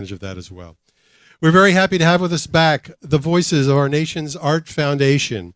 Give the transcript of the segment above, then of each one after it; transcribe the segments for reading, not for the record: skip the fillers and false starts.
of that as well. We're very happy to have with us back the voices of our nation's Art Foundation.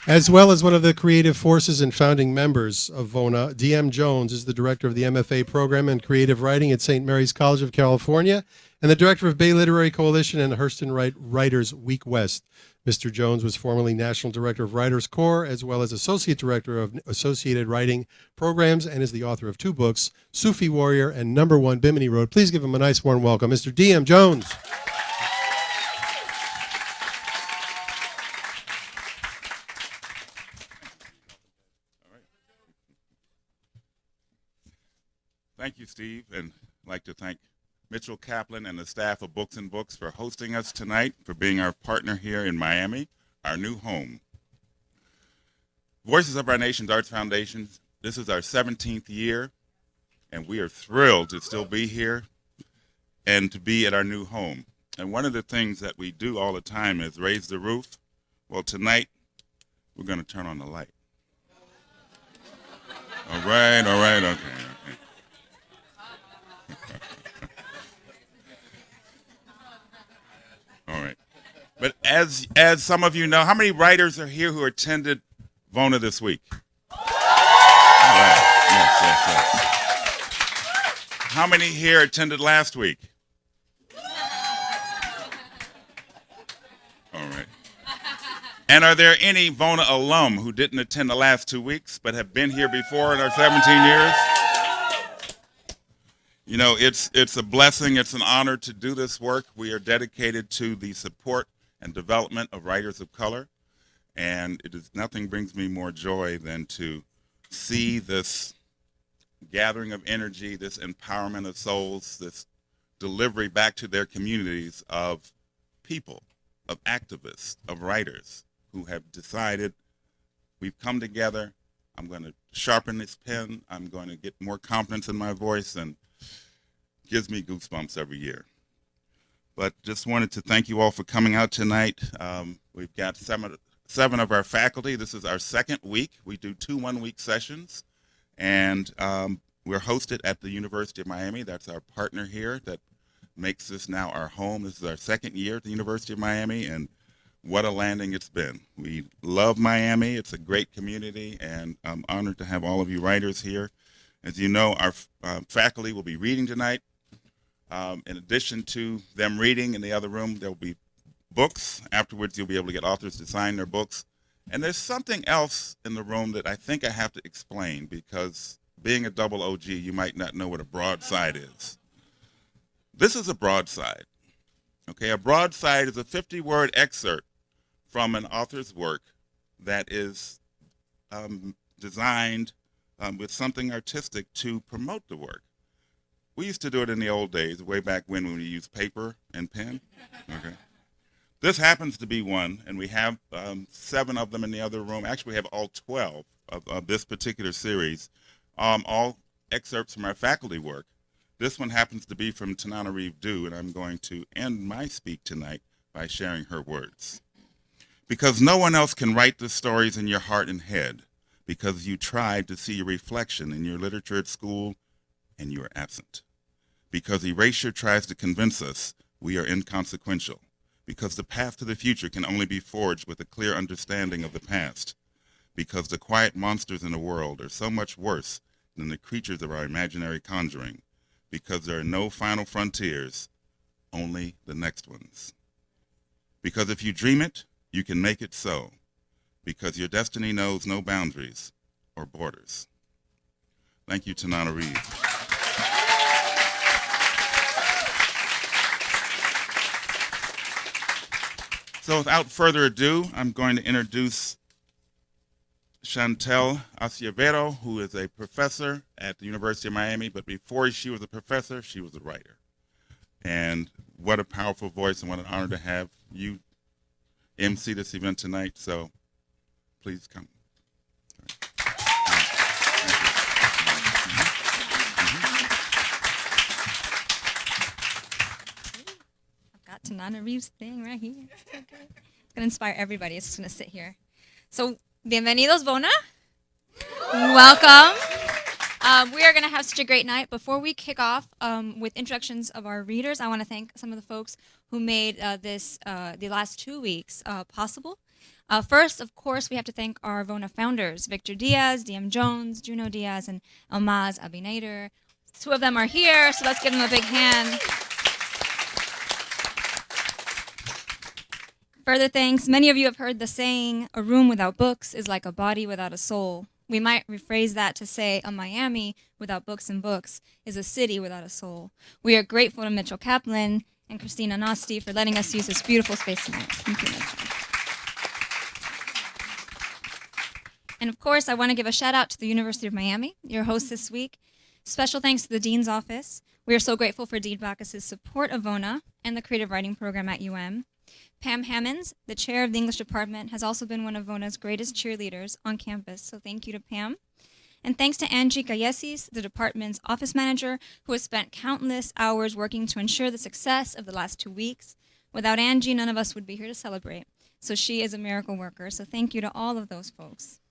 As well as one of the creative forces and founding members of VONA, D.M. Jones is the director of the MFA program in creative writing at St. Mary's College of California and the director of Bay Literary Coalition and Hurston Writers Week West. Mr. Jones was formerly National Director of Writers Corps, as well as Associate Director of Associated Writing Programs, and is the author of 2 books, Sufi Warrior and Number 1 Bimini Road. Please give him a nice warm welcome, Mr. D.M. Jones. Thank you, Steve, and I'd like to thank Mitchell Kaplan and the staff of Books and Books for hosting us tonight, for being our partner here in Miami, our new home. Voices of Our Nation's Arts Foundation, this is our 17th year, and we are thrilled to still be here and to be at our new home. And one of the things that we do all the time is raise the roof. Well, tonight, we're going to turn on the light. All right, okay. All right. But as some of you know, how many writers are here who attended VONA this week? All right. Yes. How many here attended last week? All right. And are there any VONA alum who didn't attend the last 2 weeks but have been here before in our 17 years? You know, it's a blessing, it's an honor to do this work. We are dedicated to the support and development of writers of color, and nothing brings me more joy than to see this gathering of energy, this empowerment of souls, this delivery back to their communities of people, of activists, of writers who have decided, we've come together, I'm going to sharpen this pen, I'm going to get more confidence in my voice, and gives me goosebumps every year. But just wanted to thank you all for coming out tonight. We've got seven of our faculty. This is our second week. We do 2 one-week sessions, and we're hosted at the University of Miami. That's our partner here that makes this now our home. This is our second year at the University of Miami, and what a landing it's been. We love Miami. It's a great community, and I'm honored to have all of you writers here. As you know, our faculty will be reading tonight. In addition to them reading in the other room, there will be books. Afterwards, you'll be able to get authors to sign their books. And there's something else in the room that I think I have to explain, because being a double OG, you might not know what a broadside is. This is a broadside. Okay, a broadside is a 50-word excerpt from an author's work that is designed with something artistic to promote the work. We used to do it in the old days, way back when we used paper and pen. Okay. This happens to be one, and we have 7 of them in the other room. Actually, we have all 12 of this particular series, all excerpts from our faculty work. This one happens to be from Tanana Reeve, and I'm going to end my speak tonight by sharing her words. Because no one else can write the stories in your heart and head, because you tried to see your reflection in your literature at school and you are absent. Because erasure tries to convince us we are inconsequential. Because the path to the future can only be forged with a clear understanding of the past. Because the quiet monsters in the world are so much worse than the creatures of our imaginary conjuring. Because there are no final frontiers, only the next ones. Because if you dream it, you can make it so. Because your destiny knows no boundaries or borders. Thank you, Tanana Reeve. So without further ado, I'm going to introduce Chantel Acevedo, who is a professor at the University of Miami, but before she was a professor, she was a writer. And what a powerful voice, and what an honor to have you MC this event tonight, so please come. I've got Tanana Reeve's thing right here. It's so good. It's going to inspire everybody. It's just going to sit here. So, bienvenidos, VONA. Welcome. We are going to have such a great night. Before we kick off with introductions of our readers, I want to thank some of the folks who made the last 2 weeks possible. First, of course, we have to thank our VONA founders, Victor Diaz, DM Jones, Juno Diaz, and Almaz Abinader. 2 of them are here, so let's give them a big hand. Further thanks, many of you have heard the saying, a room without books is like a body without a soul. We might rephrase that to say a Miami without books and books is a city without a soul. We are grateful to Mitchell Kaplan and Christina Nosti for letting us use this beautiful space tonight. Thank you, Mitchell. And of course, I want to give a shout out to the University of Miami, your host this week. Special thanks to the Dean's Office. We are so grateful for Dean Bacchus' support of VONA and the Creative Writing Program at UM. Pam Hammonds, the chair of the English department, has also been one of VONA's greatest cheerleaders on campus, so thank you to Pam. And thanks to Angie Callesis, the department's office manager, who has spent countless hours working to ensure the success of the last 2 weeks. Without Angie, none of us would be here to celebrate, so she is a miracle worker, so thank you to all of those folks.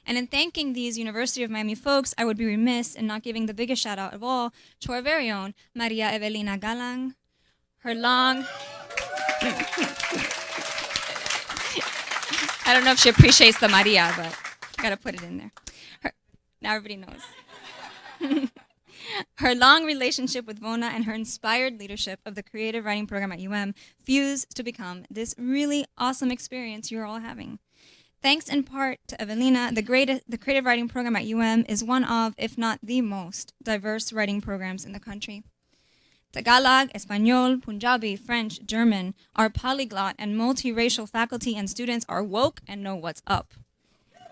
And in thanking these University of Miami folks, I would be remiss in not giving the biggest shout out of all to our very own Maria Evelina Galang. Her long... I don't know if she appreciates the Maria, but I gotta put it in there. Now everybody knows. Her long relationship with VONA and her inspired leadership of the creative writing program at UM fused to become this really awesome experience you're all having. Thanks in part to Evelina, the creative writing program at UM is one of, if not the most, diverse writing programs in the country. Tagalog, Espanol, Punjabi, French, German, our polyglot and multiracial faculty and students are woke and know what's up.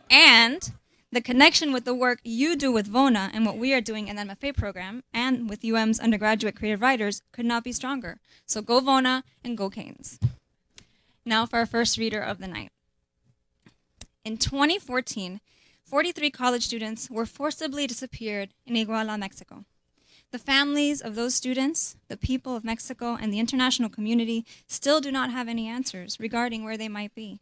And the connection with the work you do with VONA and what we are doing in the MFA program and with UM's undergraduate creative writers could not be stronger. So go VONA and go Canes. Now for our first reader of the night. In 2014, 43 college students were forcibly disappeared in Iguala, Mexico. The families of those students, the people of Mexico, and the international community still do not have any answers regarding where they might be,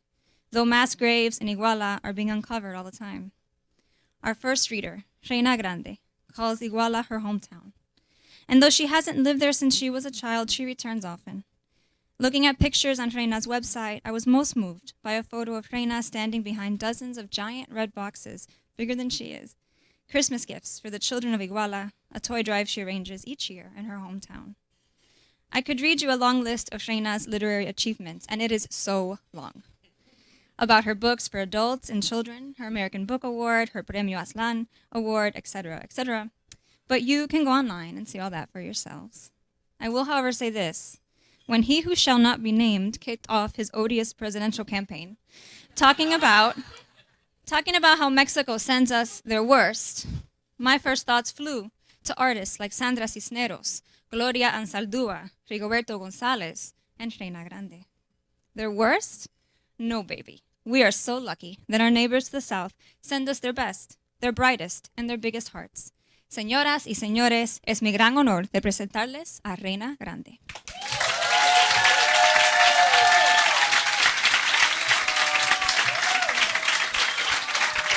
though mass graves in Iguala are being uncovered all the time. Our first reader, Reina Grande, calls Iguala her hometown. And though she hasn't lived there since she was a child, she returns often. Looking at pictures on Reina's website, I was most moved by a photo of Reina standing behind dozens of giant red boxes, bigger than she is, Christmas gifts for the children of Iguala, a toy drive she arranges each year in her hometown. I could read you a long list of Reina's literary achievements, and it is so long. About her books for adults and children, her American Book Award, her Premio Aslan Award, etc., etc. But you can go online and see all that for yourselves. I will, however, say this. When he who shall not be named kicked off his odious presidential campaign, talking about how Mexico sends us their worst, my first thoughts flew to artists like Sandra Cisneros, Gloria Ansaldúa, Rigoberto González, and Reina Grande. Their worst? No, baby. We are so lucky that our neighbors to the south send us their best, their brightest, and their biggest hearts. Señoras y señores, es mi gran honor de presentarles a Reina Grande.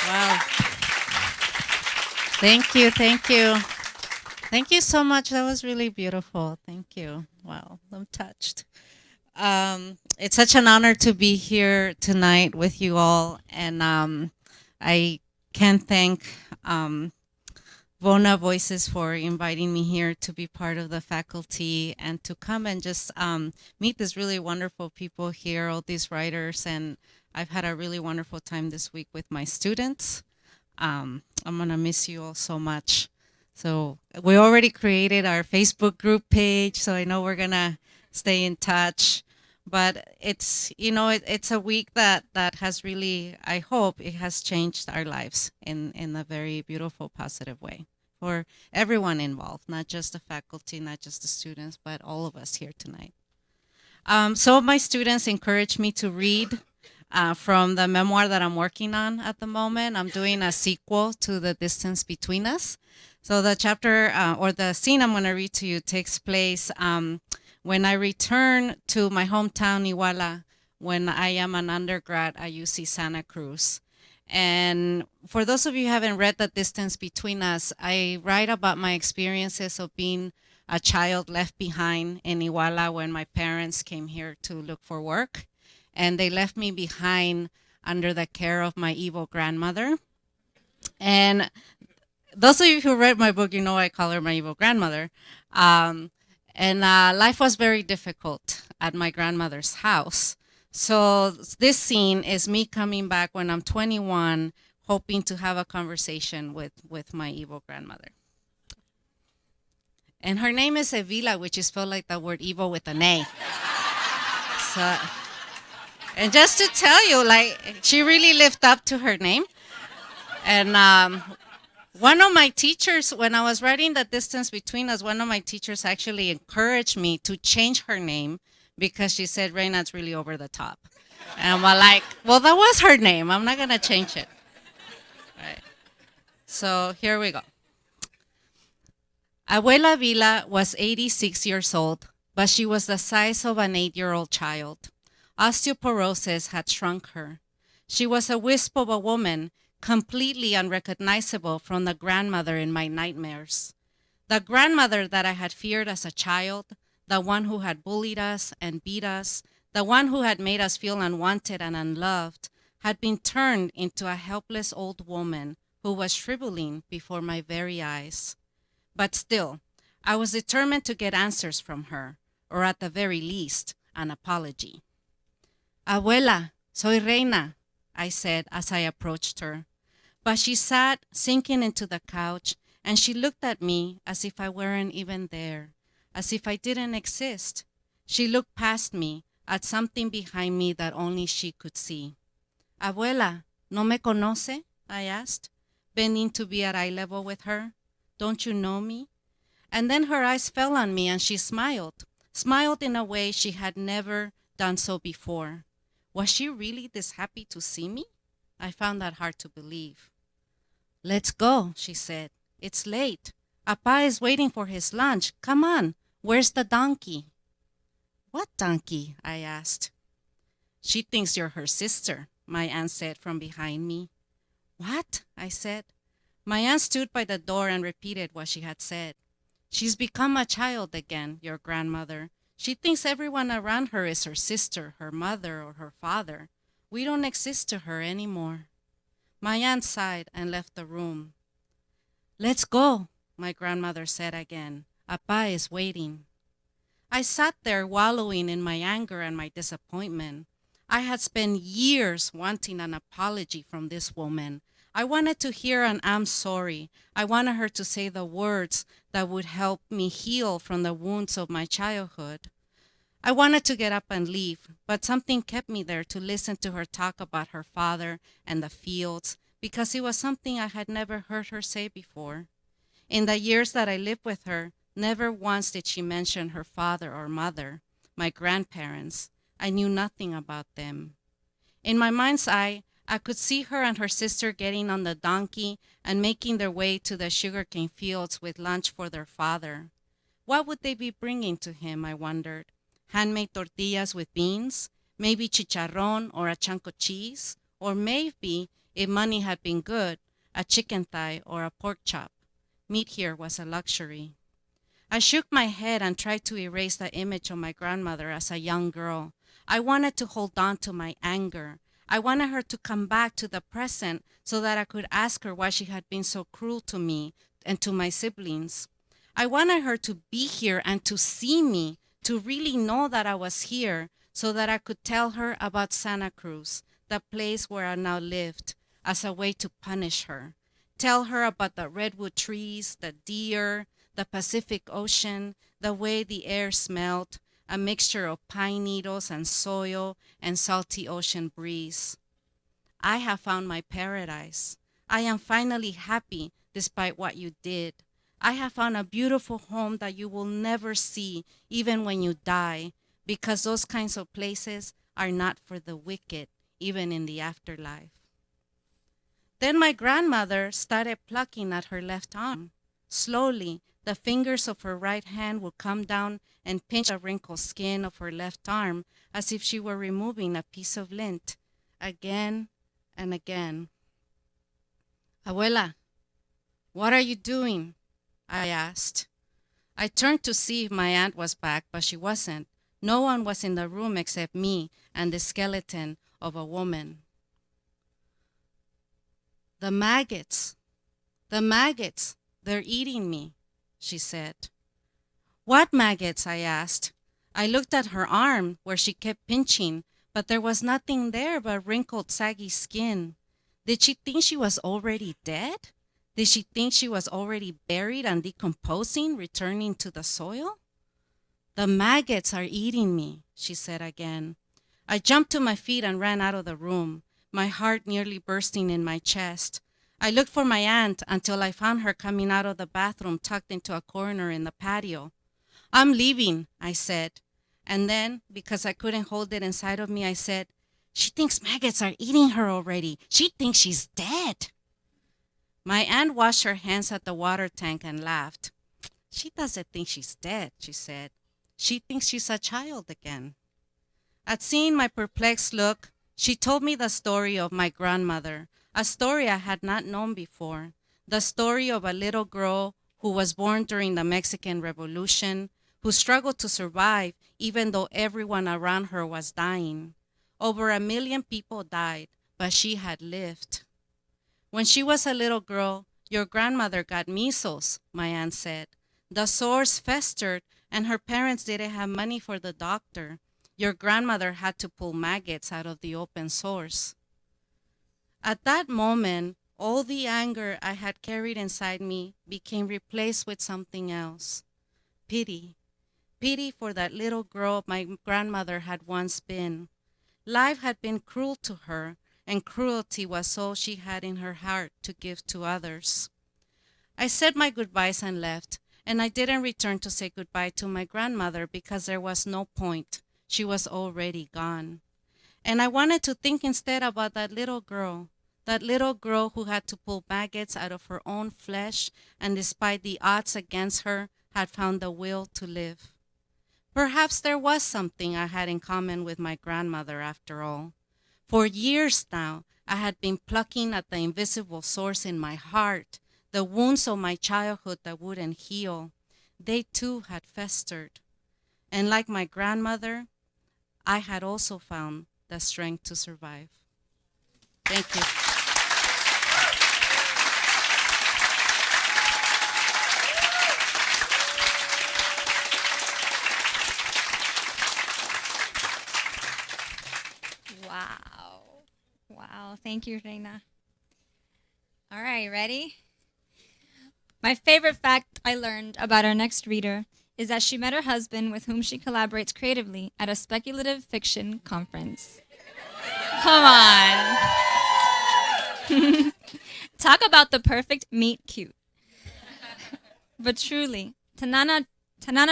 Wow. Thank you, thank you. Thank you so much. That was really beautiful. Thank you. Wow, I'm touched. It's such an honor to be here tonight with you all. And I can't thank VONA Voices for inviting me here to be part of the faculty and to come and just meet these really wonderful people here, all these writers. And I've had a really wonderful time this week with my students. I'm going to miss you all so much. So we already created our Facebook group page, so I know we're going to stay in touch. But it's, you know, it's a week that has really, I hope it has changed our lives in a very beautiful, positive way for everyone involved, not just the faculty, not just the students, but all of us here tonight. Some of my students encouraged me to read from the memoir that I'm working on at the moment. I'm doing a sequel to The Distance Between Us. So the chapter or the scene I'm going to read to you takes place when I return to my hometown, Iguala, when I am an undergrad at UC Santa Cruz. And for those of you who haven't read The Distance Between Us, I write about my experiences of being a child left behind in Iguala when my parents came here to look for work. And they left me behind under the care of my evil grandmother. And those of you who read my book, you know I call her my evil grandmother. Life was very difficult at my grandmother's house. So this scene is me coming back when I'm 21, hoping to have a conversation with my evil grandmother. And her name is Evila, which is spelled like the word evil with an A. So, and just to tell you, like, she really lived up to her name. And one of my teachers, when I was writing The Distance Between Us, one of my teachers actually encouraged me to change her name because she said, Reina, it's really over the top. And I'm like, well, that was her name. I'm not going to change it. Right. So here we go. Abuela Vila was 86 years old, but she was the size of an 8-year-old child. Osteoporosis had shrunk her. She was a wisp of a woman, completely unrecognizable from the grandmother in my nightmares. The grandmother that I had feared as a child, the one who had bullied us and beat us, the one who had made us feel unwanted and unloved, had been turned into a helpless old woman who was shriveling before my very eyes. But still, I was determined to get answers from her, or at the very least, an apology. Abuela, soy Reina, I said as I approached her. But she sat sinking into the couch, and she looked at me as if I weren't even there, as if I didn't exist. She looked past me at something behind me that only she could see. Abuela, ¿no me conoce? I asked, bending to be at eye level with her. Don't you know me? And then her eyes fell on me and she smiled in a way she had never done so before. Was she really this happy to see me? I found that hard to believe. Let's go, she said. It's late. Appa is waiting for his lunch. Come on, where's the donkey? What donkey? I asked. She thinks you're her sister, my aunt said from behind me. What? I said. My aunt stood by the door and repeated what she had said. She's become a child again, your grandmother. She thinks everyone around her is her sister, her mother, or her father. We don't exist to her anymore. My aunt sighed and left the room. Let's go, my grandmother said again. Appa is waiting. I sat there wallowing in my anger and my disappointment. I had spent years wanting an apology from this woman. I wanted to hear an I'm sorry. I wanted her to say the words that would help me heal from the wounds of my childhood. I wanted to get up and leave, but something kept me there to listen to her talk about her father and the fields, because it was something I had never heard her say before. In the years that I lived with her, never once did she mention her father or mother, my grandparents. I knew nothing about them. In my mind's eye, I could see her and her sister getting on the donkey and making their way to the sugarcane fields with lunch for their father. What would they be bringing to him, I wondered? Handmade tortillas with beans, maybe chicharrón or a chunk of cheese, or maybe, if money had been good, a chicken thigh or a pork chop. Meat here was a luxury. I shook my head and tried to erase the image of my grandmother as a young girl. I wanted to hold on to my anger. I wanted her to come back to the present so that I could ask her why she had been so cruel to me and to my siblings. I wanted her to be here and to see me, to really know that I was here so that I could tell her about Santa Cruz, the place where I now lived, as a way to punish her. Tell her about the redwood trees, the deer, the Pacific Ocean, the way the air smelled, a mixture of pine needles and soil and salty ocean breeze. I have found my paradise. I am finally happy despite what you did. I have found a beautiful home that you will never see even when you die, because those kinds of places are not for the wicked, even in the afterlife. Then my grandmother started plucking at her left arm. Slowly, the fingers of her right hand would come down and pinch the wrinkled skin of her left arm as if she were removing a piece of lint, again and again. Abuela, what are you doing? I asked. I turned to see if my aunt was back, but she wasn't. No one was in the room except me and the skeleton of a woman. The maggots, they're eating me, she said. What maggots? I asked. I looked at her arm where she kept pinching, but there was nothing there but wrinkled, saggy skin. Did she think she was already dead? Did she think she was already buried and decomposing, returning to the soil? The maggots are eating me, she said again. I jumped to my feet and ran out of the room, my heart nearly bursting in my chest. I looked for my aunt until I found her coming out of the bathroom tucked into a corner in the patio. I'm leaving, I said. And then, because I couldn't hold it inside of me, I said, she thinks maggots are eating her already. She thinks she's dead. My aunt washed her hands at the water tank and laughed. She doesn't think she's dead, she said. She thinks she's a child again. At seeing my perplexed look, she told me the story of my grandmother, a story I had not known before, the story of a little girl who was born during the Mexican Revolution, who struggled to survive even though everyone around her was dying. Over 1 million people died, but she had lived. When she was a little girl, your grandmother got measles, my aunt said. The sores festered, and her parents didn't have money for the doctor. Your grandmother had to pull maggots out of the open sores. At that moment, all the anger I had carried inside me became replaced with something else. Pity. Pity for that little girl my grandmother had once been. Life had been cruel to her, and cruelty was all she had in her heart to give to others. I said my goodbyes and left, and I didn't return to say goodbye to my grandmother because there was no point. She was already gone. And I wanted to think instead about that little girl who had to pull maggots out of her own flesh and despite the odds against her, had found the will to live. Perhaps there was something I had in common with my grandmother after all. For years now, I had been plucking at the invisible sores in my heart, the wounds of my childhood that wouldn't heal. They too had festered. And like my grandmother, I had also found the strength to survive. Thank you. Wow. Wow. Thank you, Reina. All right, ready? My favorite fact I learned about our next reader is that she met her husband, with whom she collaborates creatively, at a speculative fiction conference. Come on. Talk about the perfect meet cute. But truly, Tanana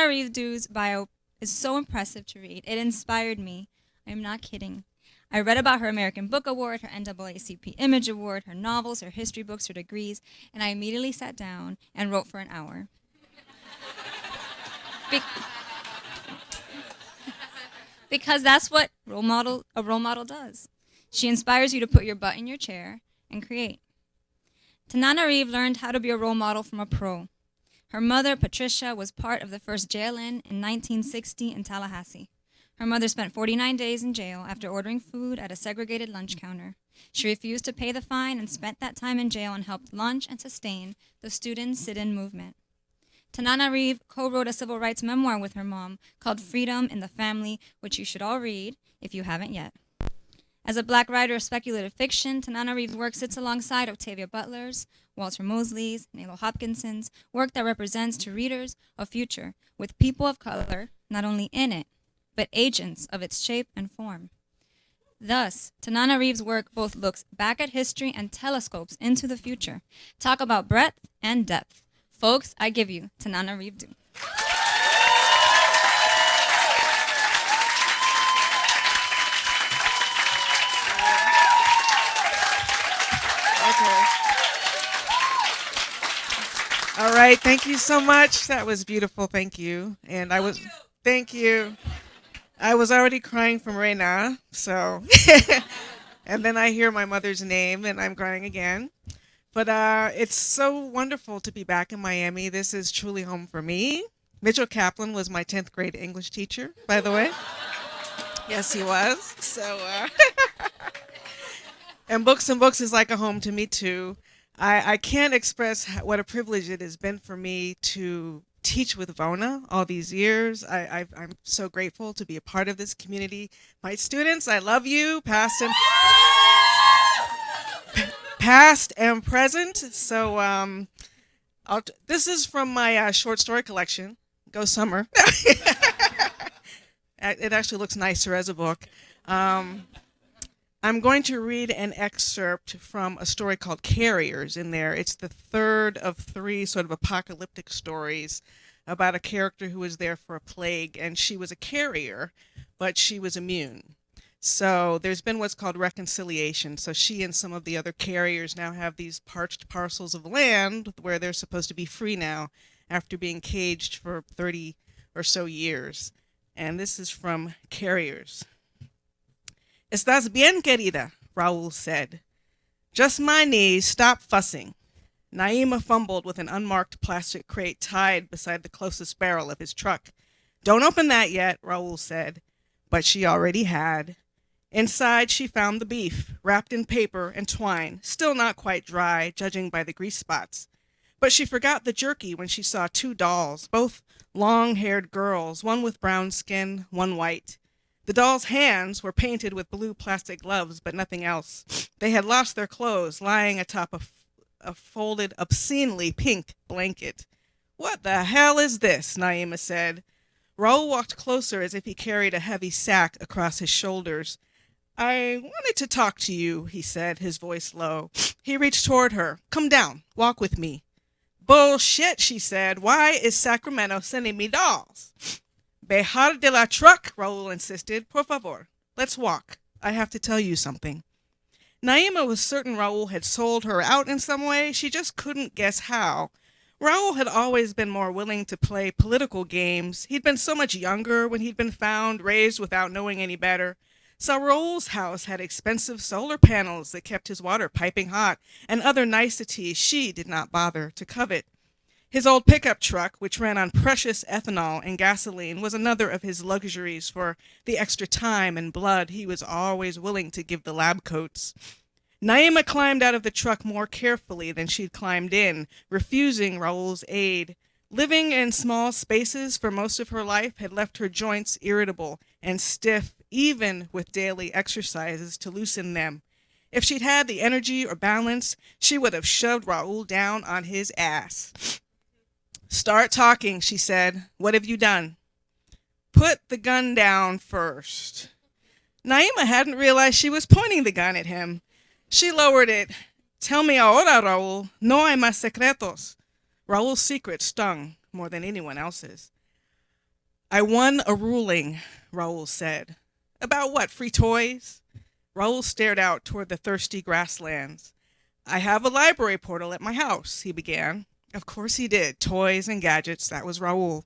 Reeve's bio is so impressive to read. It inspired me. I am not kidding. I read about her American Book Award, her NAACP Image Award, her novels, her history books, her degrees, and I immediately sat down and wrote for an hour. Because that's what a role model does. She inspires you to put your butt in your chair and create. Tanana Reeve learned how to be a role model from a pro. Her mother, Patricia, was part of the first jail-in 1960 in Tallahassee. Her mother spent 49 days in jail after ordering food at a segregated lunch counter. She refused to pay the fine and spent that time in jail and helped launch and sustain the student sit-in movement. Tanana Reeve co-wrote a civil rights memoir with her mom called Freedom in the Family, which you should all read if you haven't yet. As a black writer of speculative fiction, Tanana Reeve's work sits alongside Octavia Butler's, Walter Mosley's, Nalo Hopkinson's, work that represents to readers a future with people of color not only in it, but agents of its shape and form. Thus, Tanana Reeve's work both looks back at history and telescopes into the future. Talk about breadth and depth. Folks, I give you Tanana Reeve do. Okay. All right, thank you so much. That was beautiful. Thank you. And thank you. I was already crying from Reina, so and then I hear my mother's name and I'm crying again. But it's so wonderful to be back in Miami. This is truly home for me. Mitchell Kaplan was my 10th grade English teacher, by the way. Yes, he was. So, and Books and Books is like a home to me, too. I can't express what a privilege it has been for me to teach with VONA all these years. I'm so grateful to be a part of this community. My students, I love you, past and present. So this is from my short story collection, Go Summer. It actually looks nicer as a book. I'm going to read an excerpt from a story called Carriers in there. It's the third of 3 sort of apocalyptic stories about a character who was there for a plague, and she was a carrier, but she was immune. So there's been what's called reconciliation. So she and some of the other carriers now have these parched parcels of land where they're supposed to be free now after being caged for 30 or so years. And this is from Carriers. "Estás bien, querida," Raul said. "Just my knees, stop fussing." Naima fumbled with an unmarked plastic crate tied beside the closest barrel of his truck. "Don't open that yet," Raul said. But she already had. Inside, she found the beef, wrapped in paper and twine, still not quite dry, judging by the grease spots. But she forgot the jerky when she saw 2 dolls, both long-haired girls, one with brown skin, one white. The dolls' hands were painted with blue plastic gloves, but nothing else. They had lost their clothes, lying atop a folded, obscenely pink blanket. "What the hell is this?" Naima said. Raul walked closer as if he carried a heavy sack across his shoulders. "I wanted to talk to you," he said, his voice low. He reached toward her. "Come down. Walk with me." "Bullshit," she said. "Why is Sacramento sending me dolls?" "Bejar de la truck," Raul insisted. "Por favor. Let's walk. I have to tell you something." Naima was certain Raul had sold her out in some way. She just couldn't guess how. Raul had always been more willing to play political games. He'd been so much younger when he'd been found, raised without knowing any better. So Raul's house had expensive solar panels that kept his water piping hot, and other niceties she did not bother to covet. His old pickup truck, which ran on precious ethanol and gasoline, was another of his luxuries for the extra time and blood he was always willing to give the lab coats. Naima climbed out of the truck more carefully than she'd climbed in, refusing Raul's aid. Living in small spaces for most of her life had left her joints irritable and stiff, even with daily exercises to loosen them. If she'd had the energy or balance, she would have shoved Raul down on his ass. "Start talking," she said. "What have you done?" "Put the gun down first." Naima hadn't realized she was pointing the gun at him. She lowered it. "Tell me ahora, Raul. No hay más secretos." Raul's secret stung more than anyone else's. "I won a ruling," Raul said. "About what, free toys?" Raul stared out toward the thirsty grasslands. "I have a library portal at my house," he began. Of course he did. Toys and gadgets, that was Raul.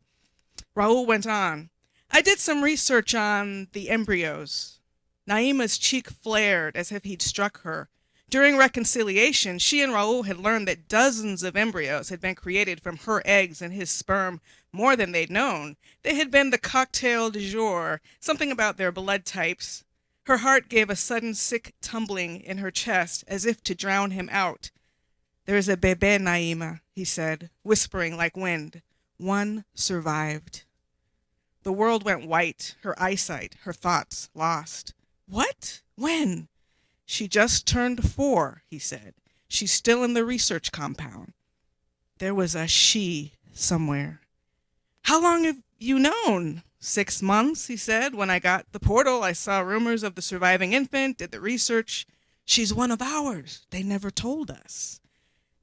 Raul went on. "I did some research on the embryos." Naima's cheek flared as if he'd struck her. During reconciliation, she and Raul had learned that dozens of embryos had been created from her eggs and his sperm, more than they'd known. They had been the cocktail du jour, something about their blood types. Her heart gave a sudden sick tumbling in her chest, as if to drown him out. "There's a bebé, Naima," he said, whispering like wind. "One survived." The world went white, her eyesight, her thoughts lost. "What? When?" "She just turned 4, he said. "She's still in the research compound." There was a she somewhere. "How long have you known?" 6 months, he said. "When I got the portal, I saw rumors of the surviving infant, did the research. She's one of ours. They never told us."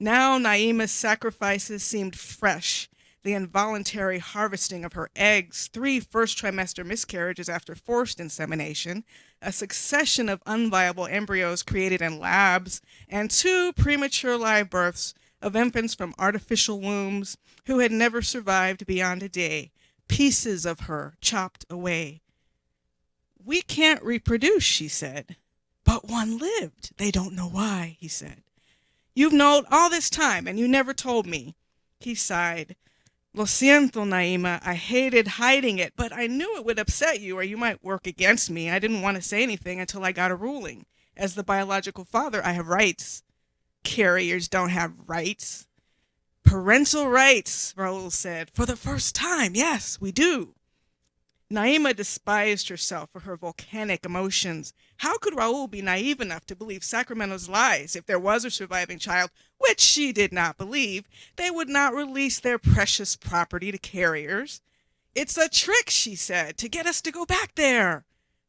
Now Naima's sacrifices seemed fresh. The involuntary harvesting of her eggs, 3 first-trimester miscarriages after forced insemination, a succession of unviable embryos created in labs, and 2 premature live births of infants from artificial wombs who had never survived beyond a day, pieces of her chopped away. "We can't reproduce," she said. "But one lived. They don't know why," he said. You've known all this time, and you never told me. He sighed. Lo siento, Naima. I hated hiding it, but I knew it would upset you or you might work against me. I didn't want to say anything until I got a ruling. As the biological father, I have rights. Carriers don't have rights. Parental rights, Raul said. For the first time, yes, we do. Naima despised herself for her volcanic emotions. How could Raul be naive enough to believe Sacramento's lies? If there was a surviving child, which she did not believe, they would not release their precious property to carriers. It's a trick, she said, to get us to go back there.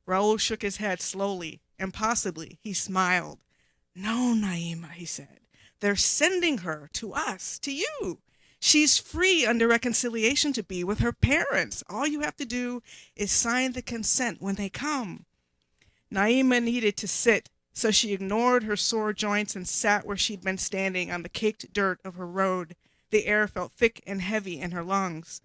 Raul shook his head slowly, impossibly. He smiled. No, Naima, he said. They're sending her to us, to you. She's free under reconciliation to be with her parents. All you have to do is sign the consent when they come. Naima needed to sit, so she ignored her sore joints and sat where she'd been standing on the caked dirt of her road. The air felt thick and heavy in her lungs.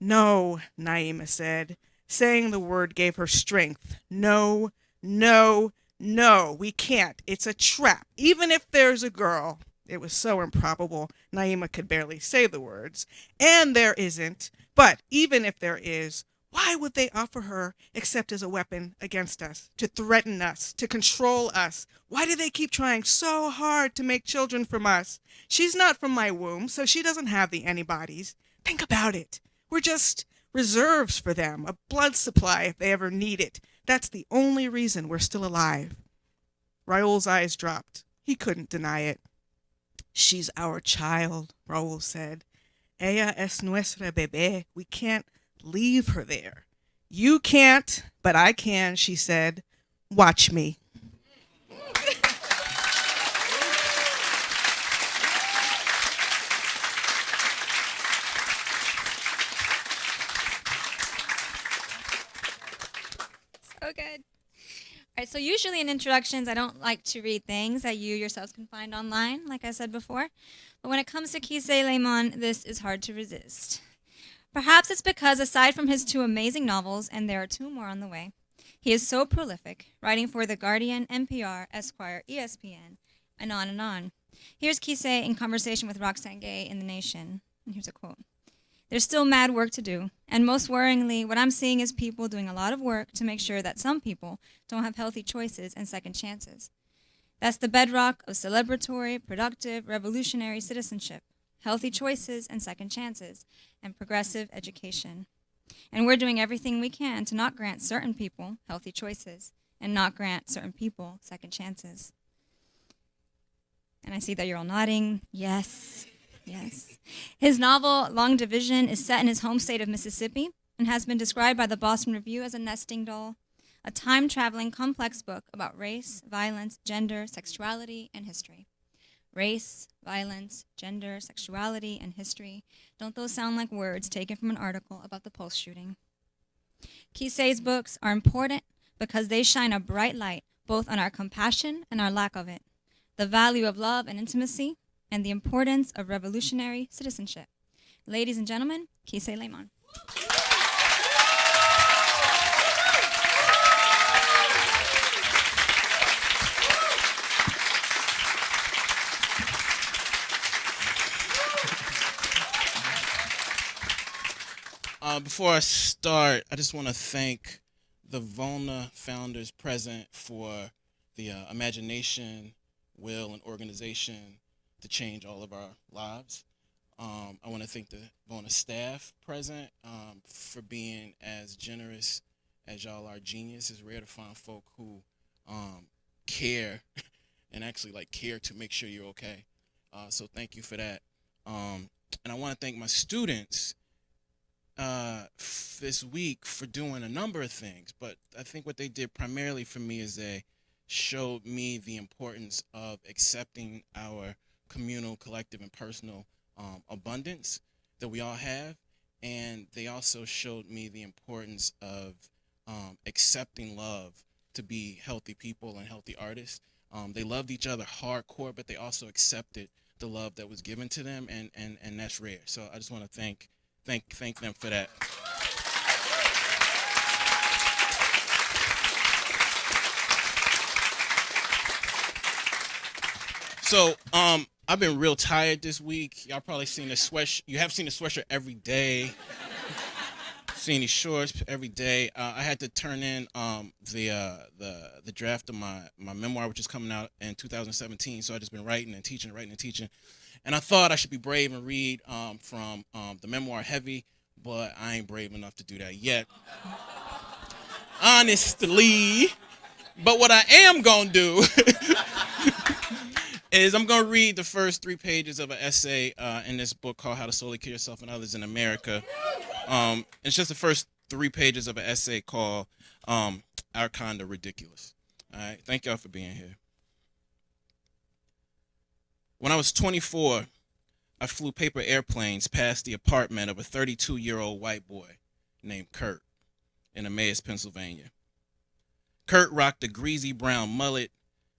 No, Naima said. Saying the word gave her strength. No, no, no, we can't. It's a trap, even if there's a girl. It was so improbable, Naima could barely say the words. And there isn't. But even if there is, why would they offer her except as a weapon against us, to threaten us, to control us? Why do they keep trying so hard to make children from us? She's not from my womb, so she doesn't have the antibodies. Think about it. We're just reserves for them, a blood supply if they ever need it. That's the only reason we're still alive. Raul's eyes dropped. He couldn't deny it. She's our child, Raul said. Ella es nuestra bebé. We can't leave her there. You can't, but I can, she said. Watch me. So good. All right, so usually in introductions, I don't like to read things that you yourselves can find online, like I said before. But when it comes to Kisei Lemon, this is hard to resist. Perhaps it's because aside from his 2 amazing novels, and there are 2 more on the way, he is so prolific, writing for The Guardian, NPR, Esquire, ESPN, and on and on. Here's Kisei in conversation with Roxane Gay in The Nation. And here's a quote. There's still mad work to do, and most worryingly, what I'm seeing is people doing a lot of work to make sure that some people don't have healthy choices and second chances. That's the bedrock of celebratory, productive, revolutionary citizenship, healthy choices and second chances, and progressive education. And we're doing everything we can to not grant certain people healthy choices and not grant certain people second chances. And I see that you're all nodding. Yes. Yes. His novel, Long Division, is set in his home state of Mississippi and has been described by the Boston Review as a nesting doll, a time-traveling complex book about race, violence, gender, sexuality, and history. Race, violence, gender, sexuality, and history. Don't those sound like words taken from an article about the Pulse shooting? Kisei's books are important because they shine a bright light both on our compassion and our lack of it, the value of love and intimacy, and the importance of revolutionary citizenship. Ladies and gentlemen, Kisei Lemon. Before I start, I just want to thank the VONA founders present for the imagination, will, and organization to change all of our lives. I want to thank the VONA staff present for being as generous as y'all are. Genius. It's rare to find folk who care and actually care to make sure you're okay. So thank you for that. And I want to thank my students this week for doing a number of things, but I think what they did primarily for me is they showed me the importance of accepting our communal, collective, and personal abundance that we all have, and they also showed me the importance of accepting love to be healthy people and healthy artists. They loved each other hardcore, but they also accepted the love that was given to them, and that's rare. So I just want to thank them for that. So, I've been real tired this week. Y'all probably seen the sweatshirt. You have seen the sweatshirt every day. Seen these shorts every day. I had to turn in the draft of my memoir, which is coming out in 2017. So I just been writing and teaching, and I thought I should be brave and read from the memoir Heavy, but I ain't brave enough to do that yet. Honestly, but what I am gonna do is I'm gonna read the first 3 pages of an essay in this book called How to Slowly Kill Yourself and Others in America. It's just the first 3 pages of an essay called Our Kind of Ridiculous. All right, thank y'all for being here. When I was 24, I flew paper airplanes past the apartment of a 32-year-old white boy named Kurt in Emmaus, Pennsylvania. Kurt rocked a greasy brown mullet,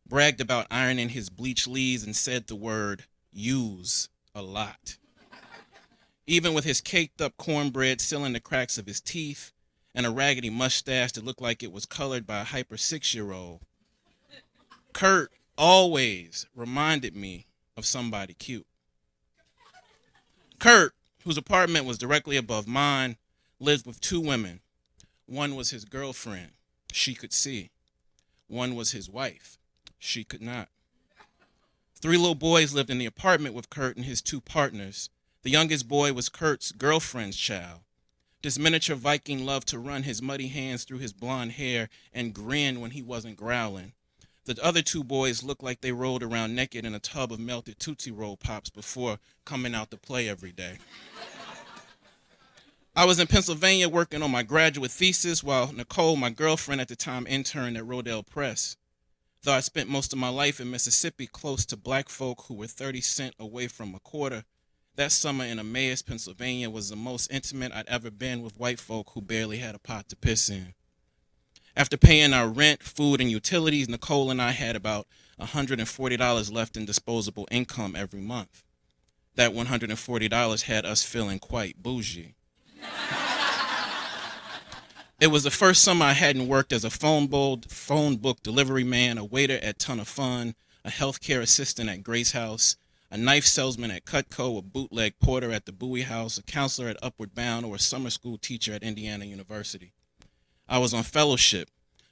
bragged about ironing his bleached leaves, and said the word use a lot. Even with his caked-up cornbread still in the cracks of his teeth and a raggedy mustache that looked like it was colored by a hyper 6-year-old, Kurt always reminded me of somebody cute. Kurt, whose apartment was directly above mine, lived with 2 women. One was his girlfriend. She could see. One was his wife. She could not. 3 little boys lived in the apartment with Kurt and his 2 partners. The youngest boy was Kurt's girlfriend's child. This miniature Viking loved to run his muddy hands through his blonde hair and grin when he wasn't growling. The other 2 boys looked like they rolled around naked in a tub of melted Tootsie Roll Pops before coming out to play every day. I was in Pennsylvania working on my graduate thesis while Nicole, my girlfriend at the time, interned at Rodale Press. Though I spent most of my life in Mississippi close to black folk who were 30 cents away from a quarter, that summer in Emmaus, Pennsylvania was the most intimate I'd ever been with white folk who barely had a pot to piss in. After paying our rent, food, and utilities, Nicole and I had about $140 left in disposable income every month. That $140 had us feeling quite bougie. It was the first summer I hadn't worked as a phone book delivery man, a waiter at Ton of Fun, a healthcare assistant at Grace House, a knife salesman at Cutco, a bootleg porter at the Bowie House, a counselor at Upward Bound, or a summer school teacher at Indiana University. I was on fellowship,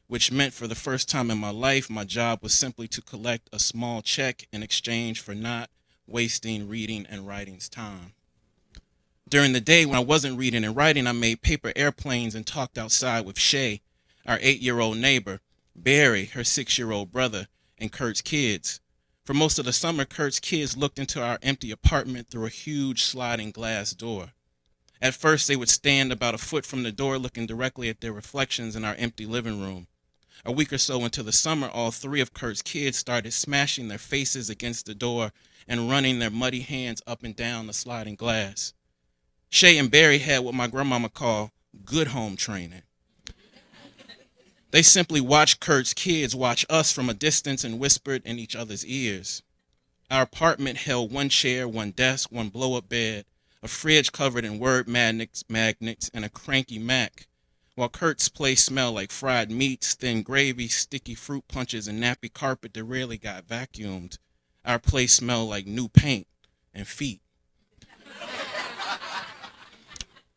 which meant for the first time in my life, my job was simply to collect a small check in exchange for not wasting reading and writing's time. During the day when I wasn't reading and writing, I made paper airplanes and talked outside with Shay, our 8-year-old neighbor, Barry, her 6-year-old brother, and Kurt's kids. For most of the summer, Kurt's kids looked into our empty apartment through a huge sliding glass door. At first, they would stand about a foot from the door looking directly at their reflections in our empty living room. A week or so into the summer, all 3 of Kurt's kids started smashing their faces against the door and running their muddy hands up and down the sliding glass. Shay and Barry had what my grandmama called good home training. They simply watched Kurt's kids watch us from a distance and whispered in each other's ears. Our apartment held 1 chair, 1 desk, 1 blow-up bed, a fridge covered in word magnets, and a cranky Mac, while Kurt's place smelled like fried meats, thin gravy, sticky fruit punches, and nappy carpet that rarely got vacuumed. Our place smelled like new paint and feet.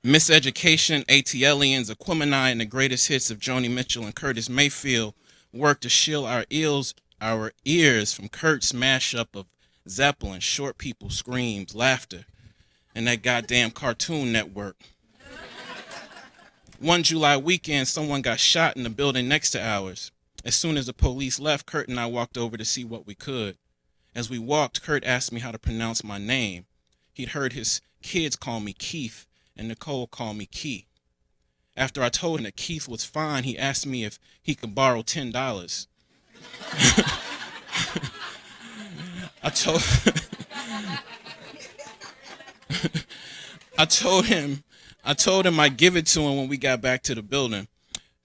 Miseducation, ATLians, Aquemini, and the greatest hits of Joni Mitchell and Curtis Mayfield worked to shield our ears from Kurt's mashup of Zeppelin, short people screams, laughter, and that goddamn Cartoon Network. One July weekend, someone got shot in the building next to ours. As soon as the police left, Kurt and I walked over to see what we could. As we walked, Kurt asked me how to pronounce my name. He'd heard his kids call me Keith, and Nicole called me Key. After I told him that Keith was fine, he asked me if he could borrow $10. I told him I'd give it to him when we got back to the building.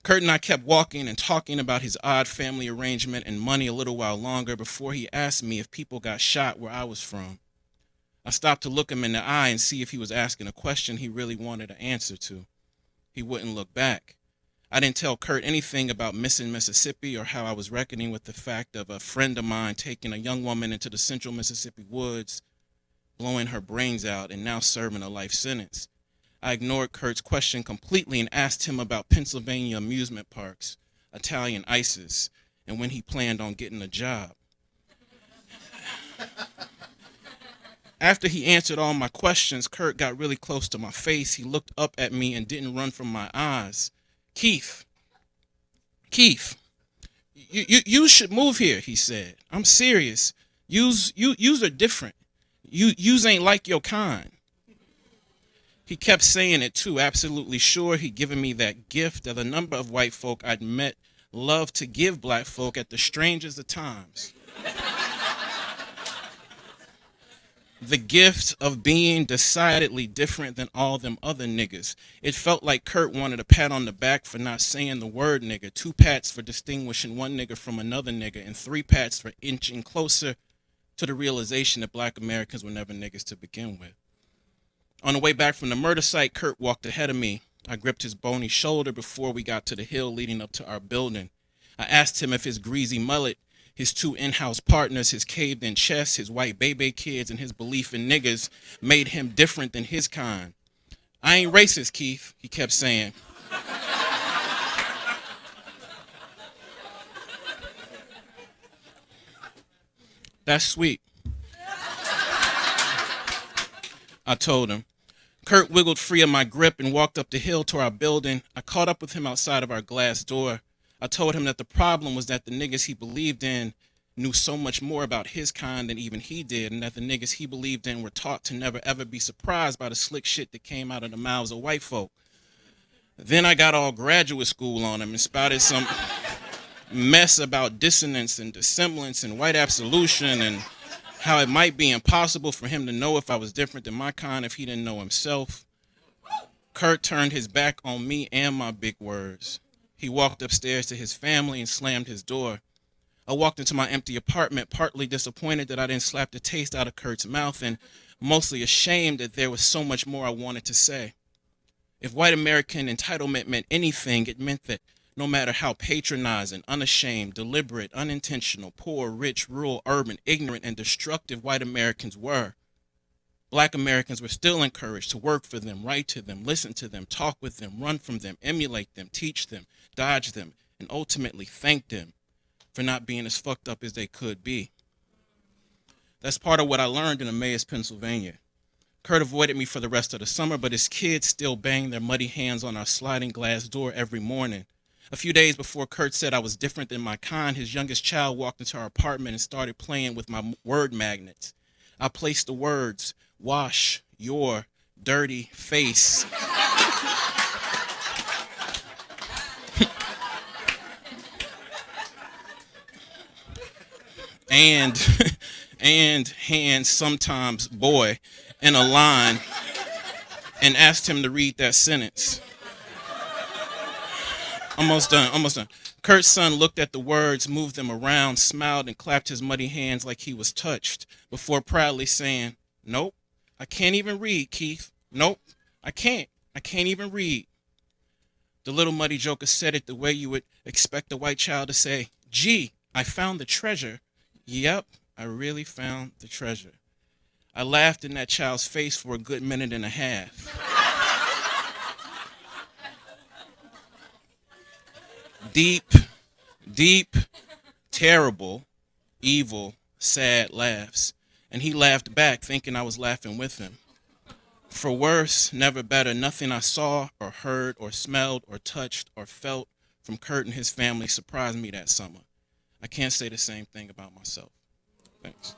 Kurt and I kept walking and talking about his odd family arrangement and money a little while longer before he asked me if people got shot where I was from. I stopped to look him in the eye and see if he was asking a question he really wanted an answer to. He wouldn't look back. I didn't tell Kurt anything about missing Mississippi or how I was reckoning with the fact of a friend of mine taking a young woman into the central Mississippi woods, blowing her brains out, and now serving a life sentence. I ignored Kurt's question completely and asked him about Pennsylvania amusement parks, Italian ices, and when he planned on getting a job. After he answered all my questions, Kurt got really close to my face. He looked up at me and didn't run from my eyes. Keith, you should move here, he said. I'm serious. Yous are different. Yous ain't like your kind. He kept saying it too, absolutely sure he'd given me that gift that a number of white folk I'd met loved to give black folk at the strangest of times. The gift of being decidedly different than all them other niggas. It felt like Kurt wanted a pat on the back for not saying the word nigga, 2 pats for distinguishing one nigga from another nigga, and 3 pats for inching closer to the realization that black Americans were never niggas to begin with. On the way back from the murder site, Kurt walked ahead of me. I gripped his bony shoulder before we got to the hill leading up to our building. I asked him if his greasy mullet, his 2 in-house partners, his caved-in chest, his white baby kids, and his belief in niggas made him different than his kind. I ain't racist, Keith, he kept saying. That's sweet, I told him. Kurt wiggled free of my grip and walked up the hill to our building. I caught up with him outside of our glass door. I told him that the problem was that the niggas he believed in knew so much more about his kind than even he did, and that the niggas he believed in were taught to never ever be surprised by the slick shit that came out of the mouths of white folk. Then I got all graduate school on him and spouted some mess about dissonance and dissemblance and white absolution and how it might be impossible for him to know if I was different than my kind if he didn't know himself. Kurt turned his back on me and my big words. He walked upstairs to his family and slammed his door. I walked into my empty apartment, partly disappointed that I didn't slap the taste out of Kurt's mouth and mostly ashamed that there was so much more I wanted to say. If white American entitlement meant anything, it meant that no matter how patronizing, unashamed, deliberate, unintentional, poor, rich, rural, urban, ignorant, and destructive white Americans were, black Americans were still encouraged to work for them, write to them, listen to them, talk with them, run from them, emulate them, teach them, dodge them, and ultimately thank them for not being as fucked up as they could be. That's part of what I learned in Emmaus, Pennsylvania. Kurt avoided me for the rest of the summer, but his kids still banged their muddy hands on our sliding glass door every morning. A few days before Kurt said I was different than my kind, his youngest child walked into our apartment and started playing with my word magnets. I placed the words, wash your dirty face. and hands sometimes boy in a line and asked him to read that sentence. Almost done. Kurt's son looked at the words, moved them around, smiled, and clapped his muddy hands like he was touched, before proudly saying, nope, I can't even read, Keith. Nope, I can't even read. The little muddy joker said it the way you would expect a white child to say, gee, I found the treasure. Yep, I really found the treasure. I laughed in that child's face for a good minute and a half. Deep, terrible, evil, sad laughs. And he laughed back, thinking I was laughing with him. For worse, never better, nothing I saw or heard or smelled or touched or felt from Kurt and his family surprised me that summer. I can't say the same thing about myself. Thanks.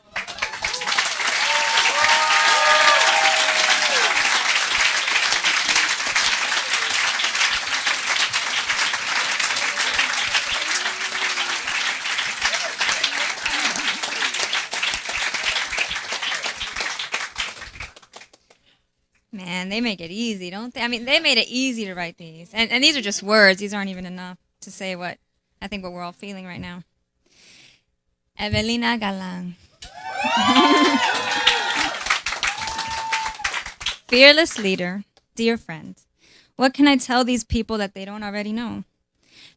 Man, they make it easy, don't they? I mean, they made it easy to write these. And these are just words. These aren't even enough to say what we're all feeling right now. Evelina Galan. Fearless leader, dear friend, what can I tell these people that they don't already know?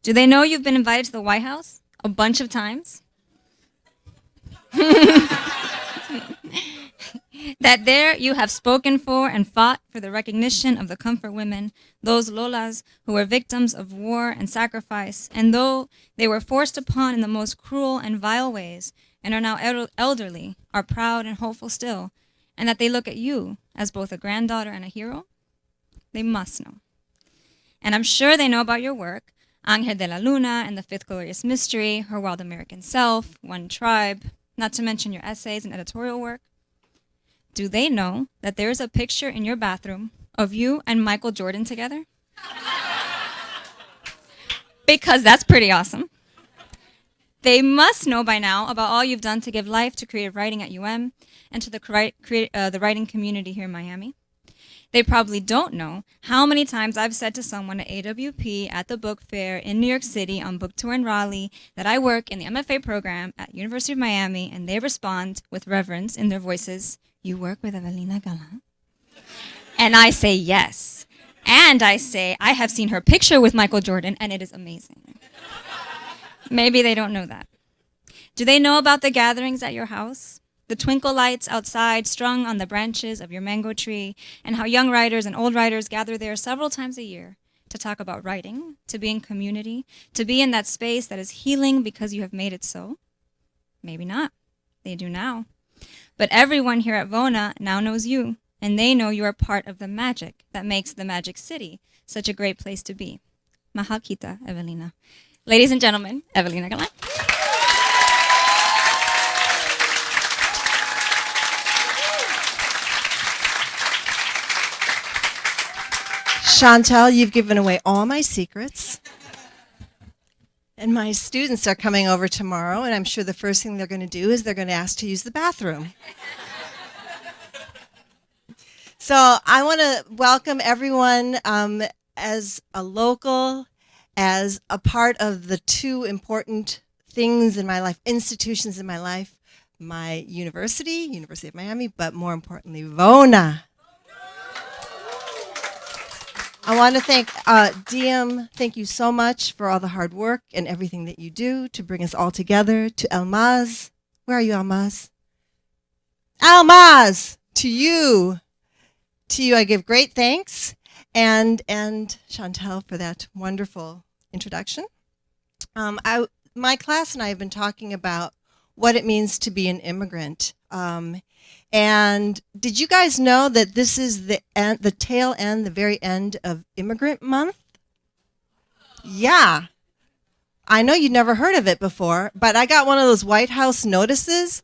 Do they know you've been invited to the White House a bunch of times? That there you have spoken for and fought for the recognition of the comfort women, those Lolas who were victims of war and sacrifice, and though they were forced upon in the most cruel and vile ways, and are now elderly, are proud and hopeful still, and that they look at you as both a granddaughter and a hero? They must know. And I'm sure they know about your work, Ángel de la Luna and the Fifth Glorious Mystery, Her Wild American Self, One Tribe, not to mention your essays and editorial work. Do they know that there is a picture in your bathroom of you and Michael Jordan together? Because that's pretty awesome. They must know by now about all you've done to give life to creative writing at UM and to the writing community here in Miami. They probably don't know how many times I've said to someone at AWP at the book fair in New York City on book tour in Raleigh that I work in the MFA program at University of Miami, and they respond with reverence in their voices, "You work with Evelina Galan?" And I say yes. And I say, I have seen her picture with Michael Jordan, and it is amazing. Maybe they don't know that. Do they know about the gatherings at your house? The twinkle lights outside strung on the branches of your mango tree, and how young writers and old writers gather there several times a year to talk about writing, to be in community, to be in that space that is healing because you have made it so? Maybe not. They do now. But everyone here at VONA now knows you, and they know you are part of the magic that makes the Magic City such a great place to be. Mahal kita, Evelina. Ladies and gentlemen, Evelina Galan. Chantal, you've given away all my secrets. And my students are coming over tomorrow, and I'm sure the first thing they're going to do is they're going to ask to use the bathroom. So I want to welcome everyone as a local, as a part of the two important things in my life, institutions in my life, my university, University of Miami, but more importantly, VONA. I want to thank DM, thank you so much for all the hard work and everything that you do to bring us all together. To Almaz, where are you, Almaz? Almaz, to you I give great thanks, and Chantal for that wonderful introduction. My class and I have been talking about what it means to be an immigrant. And did you guys know that this is the tail end, the very end of Immigrant Month? Yeah. I know you'd never heard of it before, but I got one of those White House notices,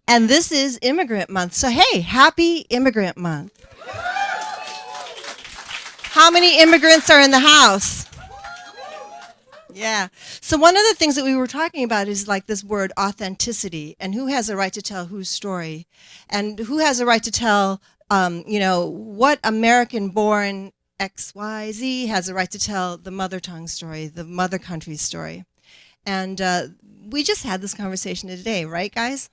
and this is Immigrant Month. So hey, happy Immigrant Month. How many immigrants are in the house? Yeah. So one of the things that we were talking about is like this word authenticity, and who has a right to tell whose story, and who has a right to tell, what American-born XYZ has a right to tell the mother tongue story, the mother country's story. And we just had this conversation today, right, guys?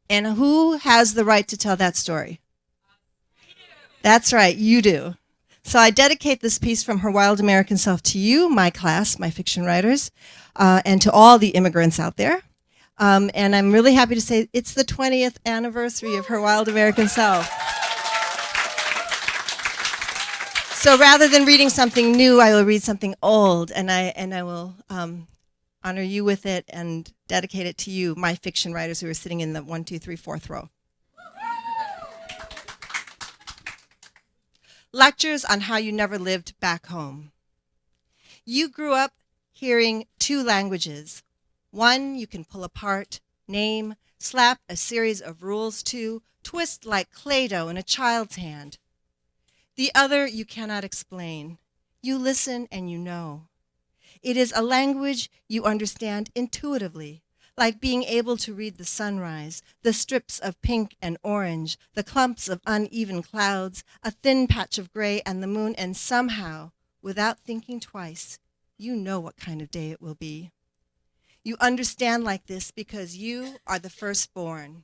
And who has the right to tell that story? That's right, you do. So I dedicate this piece from Her Wild American Self to you, my class, my fiction writers, and to all the immigrants out there. And I'm really happy to say it's the 20th anniversary of Her Wild American Self. So rather than reading something new, I will read something old, and I will honor you with it and dedicate it to you, my fiction writers who are sitting in the 1, 2, 3, 4th row. Lectures on how you never lived back home. You grew up hearing two languages. One you can pull apart, name, slap a series of rules to, twist like Play-Doh in a child's hand. The other you cannot explain. You listen and you know. It is a language you understand intuitively, like being able to read the sunrise, the strips of pink and orange, the clumps of uneven clouds, a thin patch of gray and the moon, and somehow, without thinking twice, you know what kind of day it will be. You understand like this because you are the firstborn,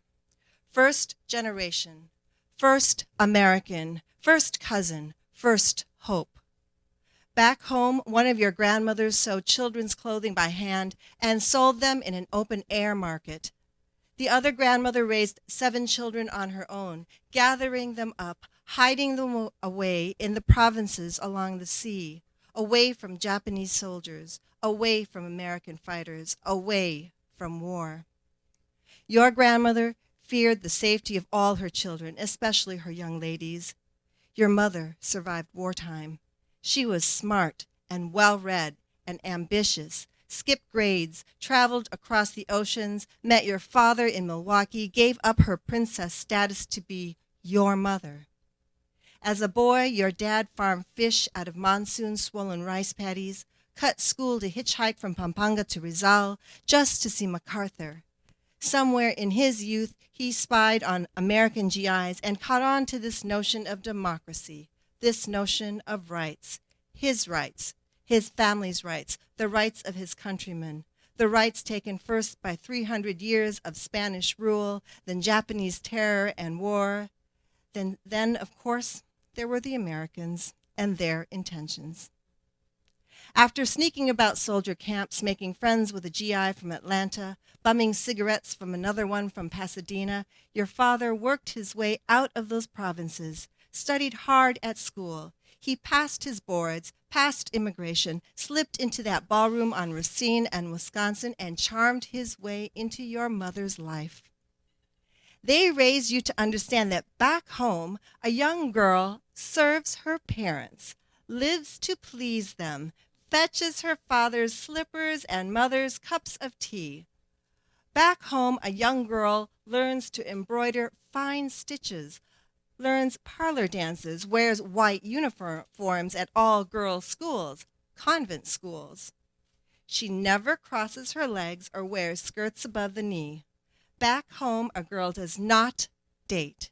first generation, first American, first cousin, first hope. Back home, one of your grandmothers sewed children's clothing by hand and sold them in an open-air market. The other grandmother raised 7 children on her own, gathering them up, hiding them away in the provinces along the sea, away from Japanese soldiers, away from American fighters, away from war. Your grandmother feared the safety of all her children, especially her young ladies. Your mother survived wartime. She was smart and well-read and ambitious, skipped grades, traveled across the oceans, met your father in Milwaukee, gave up her princess status to be your mother. As a boy, your dad farmed fish out of monsoon-swollen rice paddies, cut school to hitchhike from Pampanga to Rizal just to see MacArthur. Somewhere in his youth, he spied on American GIs and caught on to this notion of democracy, this notion of rights, his family's rights, the rights of his countrymen, the rights taken first by 300 years of Spanish rule, then Japanese terror and war. Then, of course, there were the Americans and their intentions. After sneaking about soldier camps, making friends with a GI from Atlanta, bumming cigarettes from another one from Pasadena, your father worked his way out of those provinces, studied hard at school. He passed his boards, passed immigration, slipped into that ballroom on Racine and Wisconsin, and charmed his way into your mother's life. They raised you to understand that back home, a young girl serves her parents, lives to please them, fetches her father's slippers and mother's cups of tea. Back home, a young girl learns to embroider fine stitches, learns parlor dances, wears white uniforms at all girls' schools, convent schools. She never crosses her legs or wears skirts above the knee. Back home, a girl does not date.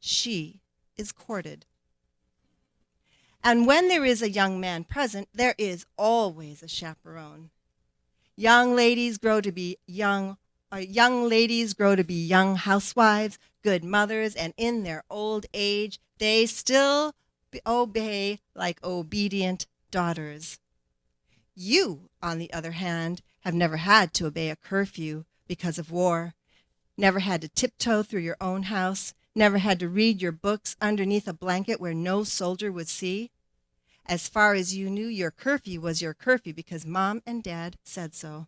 She is courted. And when there is a young man present, there is always a chaperone. Young ladies grow to be young housewives, good mothers, and in their old age, they still obey like obedient daughters. You, on the other hand, have never had to obey a curfew because of war, never had to tiptoe through your own house, never had to read your books underneath a blanket where no soldier would see. As far as you knew, your curfew was your curfew because Mom and Dad said so.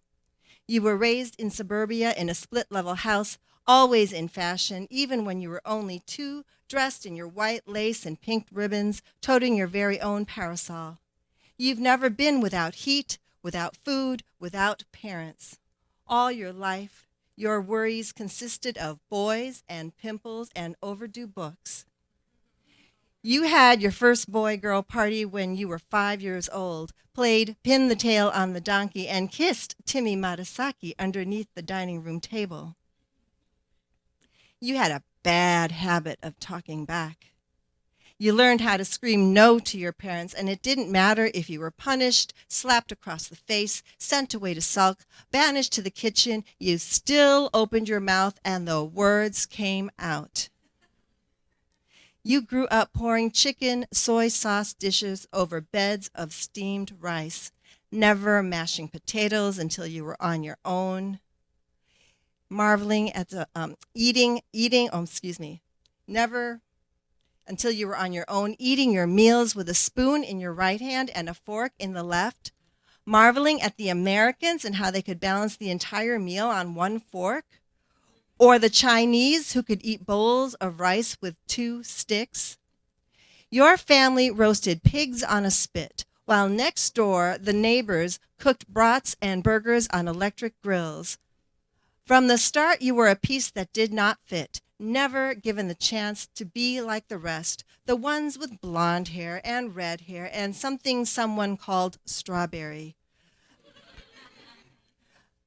You were raised in suburbia in a split-level house, always in fashion, even when you were only 2, dressed in your white lace and pink ribbons, toting your very own parasol. You've never been without heat, without food, without parents. All your life, your worries consisted of boys and pimples and overdue books. You had your first boy-girl party when you were 5 years old, played pin the tail on the donkey, and kissed Timmy Matasaki underneath the dining room table. You had a bad habit of talking back. You learned how to scream no to your parents, and it didn't matter if you were punished, slapped across the face, sent away to sulk, banished to the kitchen, you still opened your mouth and the words came out. You grew up pouring chicken, soy sauce dishes over beds of steamed rice, never mashing potatoes until you were on your own, marveling at the never until you were on your own, eating your meals with a spoon in your right hand and a fork in the left, marveling at the Americans and how they could balance the entire meal on one fork, or the Chinese who could eat bowls of rice with 2 sticks. Your family roasted pigs on a spit, while next door the neighbors cooked brats and burgers on electric grills. From the start, you were a piece that did not fit, never given the chance to be like the rest, the ones with blonde hair and red hair and something someone called strawberry.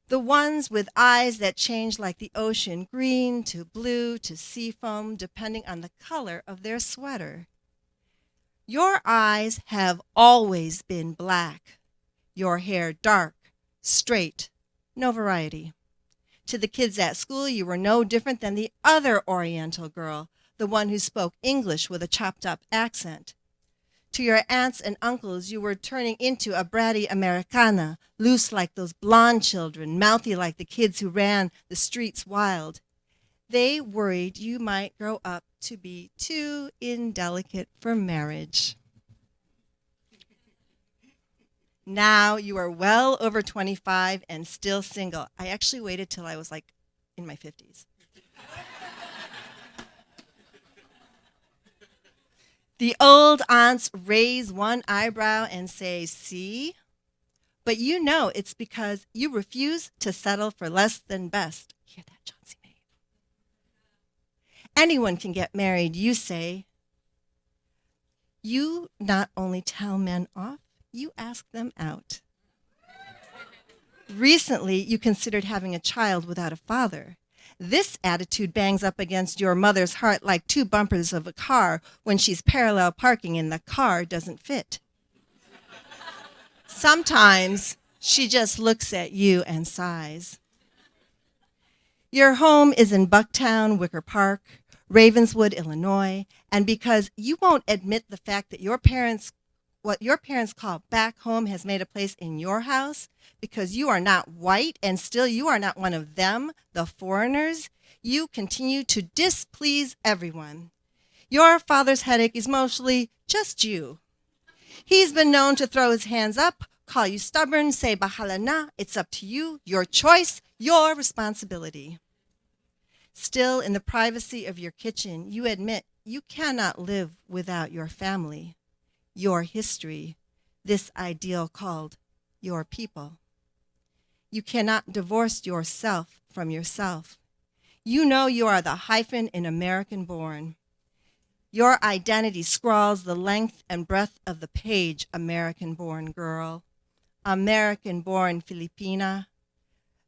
The ones with eyes that change like the ocean, green to blue to seafoam, depending on the color of their sweater. Your eyes have always been black, your hair dark, straight, no variety. To the kids at school, you were no different than the other Oriental girl, the one who spoke English with a chopped-up accent. To your aunts and uncles, you were turning into a bratty Americana, loose like those blonde children, mouthy like the kids who ran the streets wild. They worried you might grow up to be too indelicate for marriage. Now you are well over 25 and still single. I actually waited till I was like in my 50s. The old aunts raise one eyebrow and say, see? But you know it's because you refuse to settle for less than best. Hear that, Chauncey May? Anyone can get married, you say. You not only tell men off, you ask them out. Recently, you considered having a child without a father. This attitude bangs up against your mother's heart like two bumpers of a car when she's parallel parking and the car doesn't fit. Sometimes she just looks at you and sighs. Your home is in Bucktown, Wicker Park, Ravenswood, Illinois, and because you won't admit the fact that what your parents call back home has made a place in your house, because you are not white and still you are not one of them, the foreigners, you continue to displease everyone. Your father's headache is mostly just you. He's been known to throw his hands up, call you stubborn, say bahala na, it's up to you, your choice, your responsibility. Still, in the privacy of your kitchen, you admit you cannot live without your family, your history, this ideal called your people. You cannot divorce yourself from yourself. You know you are the hyphen in American born. Your identity scrawls the length and breadth of the page, American born girl, American born Filipina,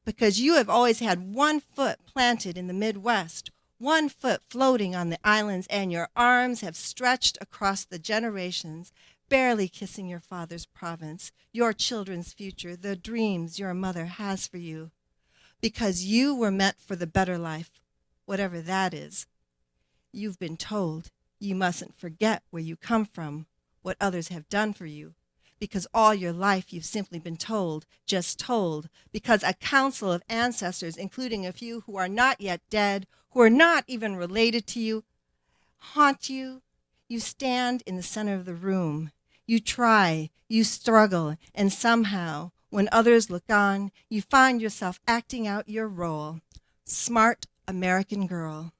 because you have always had one foot planted in the Midwest, one foot floating on the islands, and your arms have stretched across the generations, barely kissing your father's province, your children's future, the dreams your mother has for you, because you were meant for the better life, whatever that is. You've been told you mustn't forget where you come from, what others have done for you, because all your life you've simply been told, just told, because a council of ancestors, including a few who are not yet dead, who are not even related to you, haunt you. You stand in the center of the room. You try, you struggle, and somehow, when others look on, you find yourself acting out your role. Smart American girl,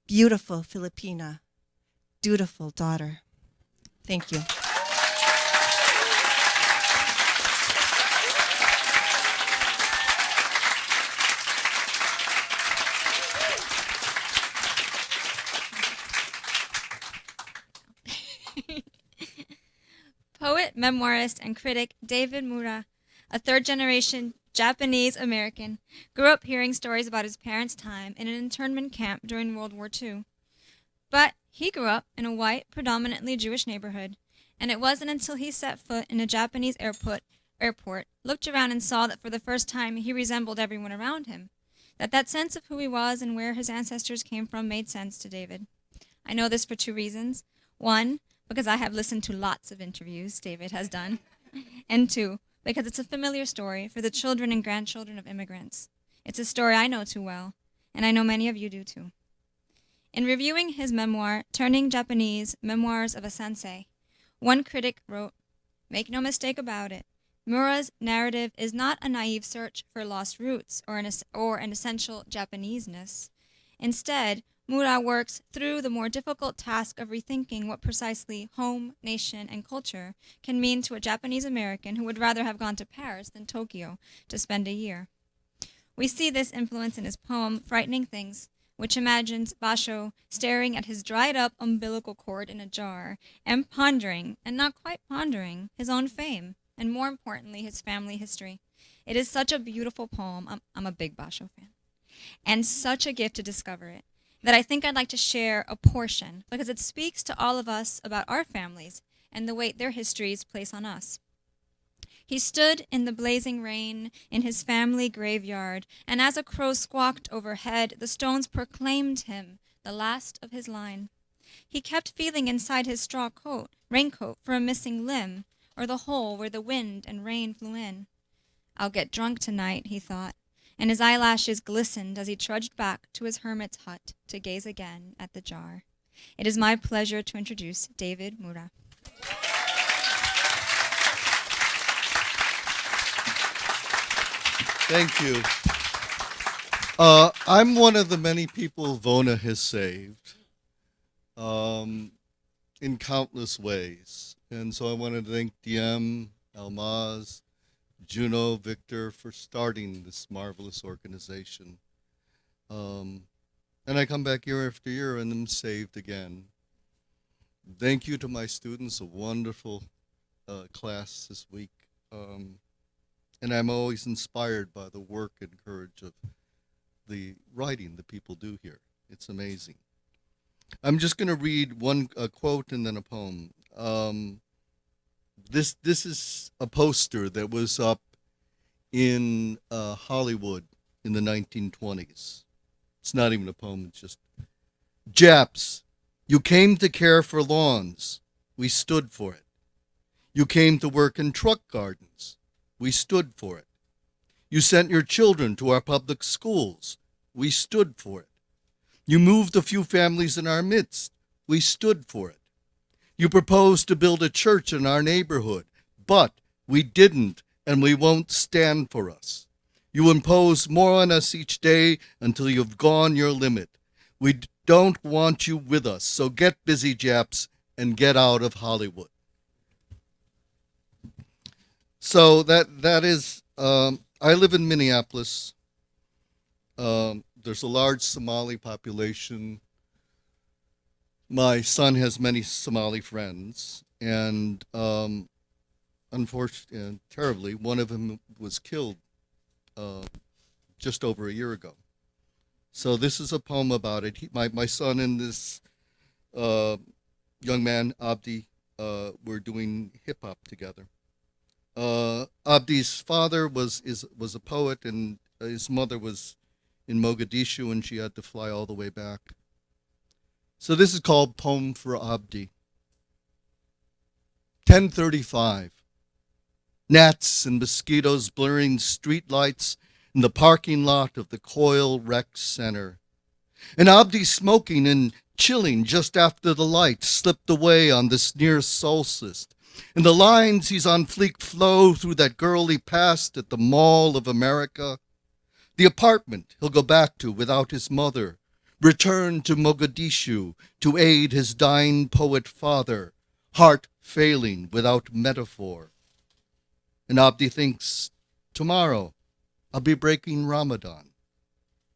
beautiful Filipina, dutiful daughter. Thank you. Poet, memoirist, and critic David Mura, a third-generation Japanese American, grew up hearing stories about his parents' time in an internment camp during World War II. But he grew up in a white, predominantly Jewish neighborhood, and it wasn't until he set foot in a Japanese airport, looked around and saw that for the first time he resembled everyone around him, that sense of who he was and where his ancestors came from made sense to David. I know this for two reasons. One, because I have listened to lots of interviews David has done, and two, because it's a familiar story for the children and grandchildren of immigrants. It's a story I know too well, and I know many of you do too. In reviewing his memoir, Turning Japanese, Memoirs of a Sensei, one critic wrote, "Make no mistake about it, Mura's narrative is not a naive search for lost roots or an essential Japaneseness. Instead, Mura works through the more difficult task of rethinking what precisely home, nation, and culture can mean to a Japanese American who would rather have gone to Paris than Tokyo to spend a year. We see this influence in his poem, Frightening Things, which imagines Basho staring at his dried-up umbilical cord in a jar and pondering, and not quite pondering, his own fame, and more importantly, his family history. It is such a beautiful poem. I'm a big Basho fan. And such a gift to discover it, that I think I'd like to share a portion because it speaks to all of us about our families and the weight their histories place on us. He stood in the blazing rain in his family graveyard, and as a crow squawked overhead, the stones proclaimed him the last of his line. He kept feeling inside his straw raincoat for a missing limb, or the hole where the wind and rain flew in. I'll get drunk tonight, he thought, and his eyelashes glistened as he trudged back to his hermit's hut to gaze again at the jar. It is my pleasure to introduce David Mura. Thank you. I'm one of the many people VONA has saved in countless ways. And so I wanted to thank DM, Almaz, Juno, Victor for starting this marvelous organization. And I come back year after year and I'm saved again. Thank you to my students, a wonderful class this week. And I'm always inspired by the work and courage of the writing that people do here. It's amazing. I'm just going to read a quote and then a poem. This is a poster that was up in Hollywood in the 1920s. It's not even a poem, it's just, Japs, you came to care for lawns. We stood for it. You came to work in truck gardens. We stood for it. You sent your children to our public schools. We stood for it. You moved a few families in our midst. We stood for it. You proposed to build a church in our neighborhood, but we didn't, and we won't stand for us. You impose more on us each day until you've gone your limit. We don't want you with us, so get busy, Japs, and get out of Hollywood. So that is, I live in Minneapolis. There's a large Somali population. My son has many Somali friends, and unfortunately and terribly, one of them was killed just over a year ago. So this is a poem about it. My son and this young man, Abdi, were doing hip hop together. Abdi's father was a poet, and his mother was in Mogadishu, and she had to fly all the way back. So this is called Poem for Abdi. 10:35. Gnats and mosquitoes blurring street lights in the parking lot of the Coil Rec Center. And Abdi smoking and chilling just after the lights slipped away on this near solstice. And the lines he's on fleek flow through that girl he passed at the Mall of America. The apartment he'll go back to without his mother. Return to Mogadishu to aid his dying poet father. Heart failing without metaphor. And Abdi thinks, tomorrow I'll be breaking Ramadan.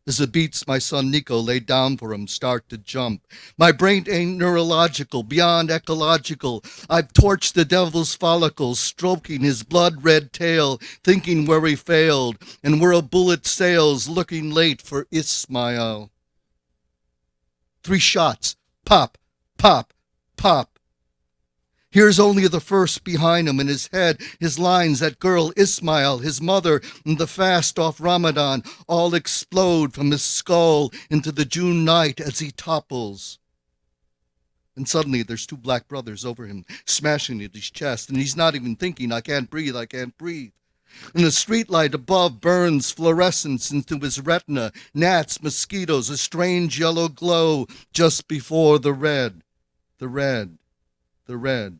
As the beats my son Nico laid down for him start to jump. My brain ain't neurological, beyond ecological. I've torched the devil's follicles, stroking his blood-red tail, thinking where he failed, and where a bullet sails, looking late for Ismail. 3 shots, pop, pop, pop. Here's only the first behind him in his head, his lines, that girl, Ismail, his mother, and the fast off Ramadan, all explode from his skull into the June night as he topples. And suddenly there's 2 black brothers over him, smashing at his chest, and he's not even thinking, I can't breathe, I can't breathe. And the streetlight above burns fluorescence into his retina, gnats, mosquitoes, a strange yellow glow just before the red, the red. The red,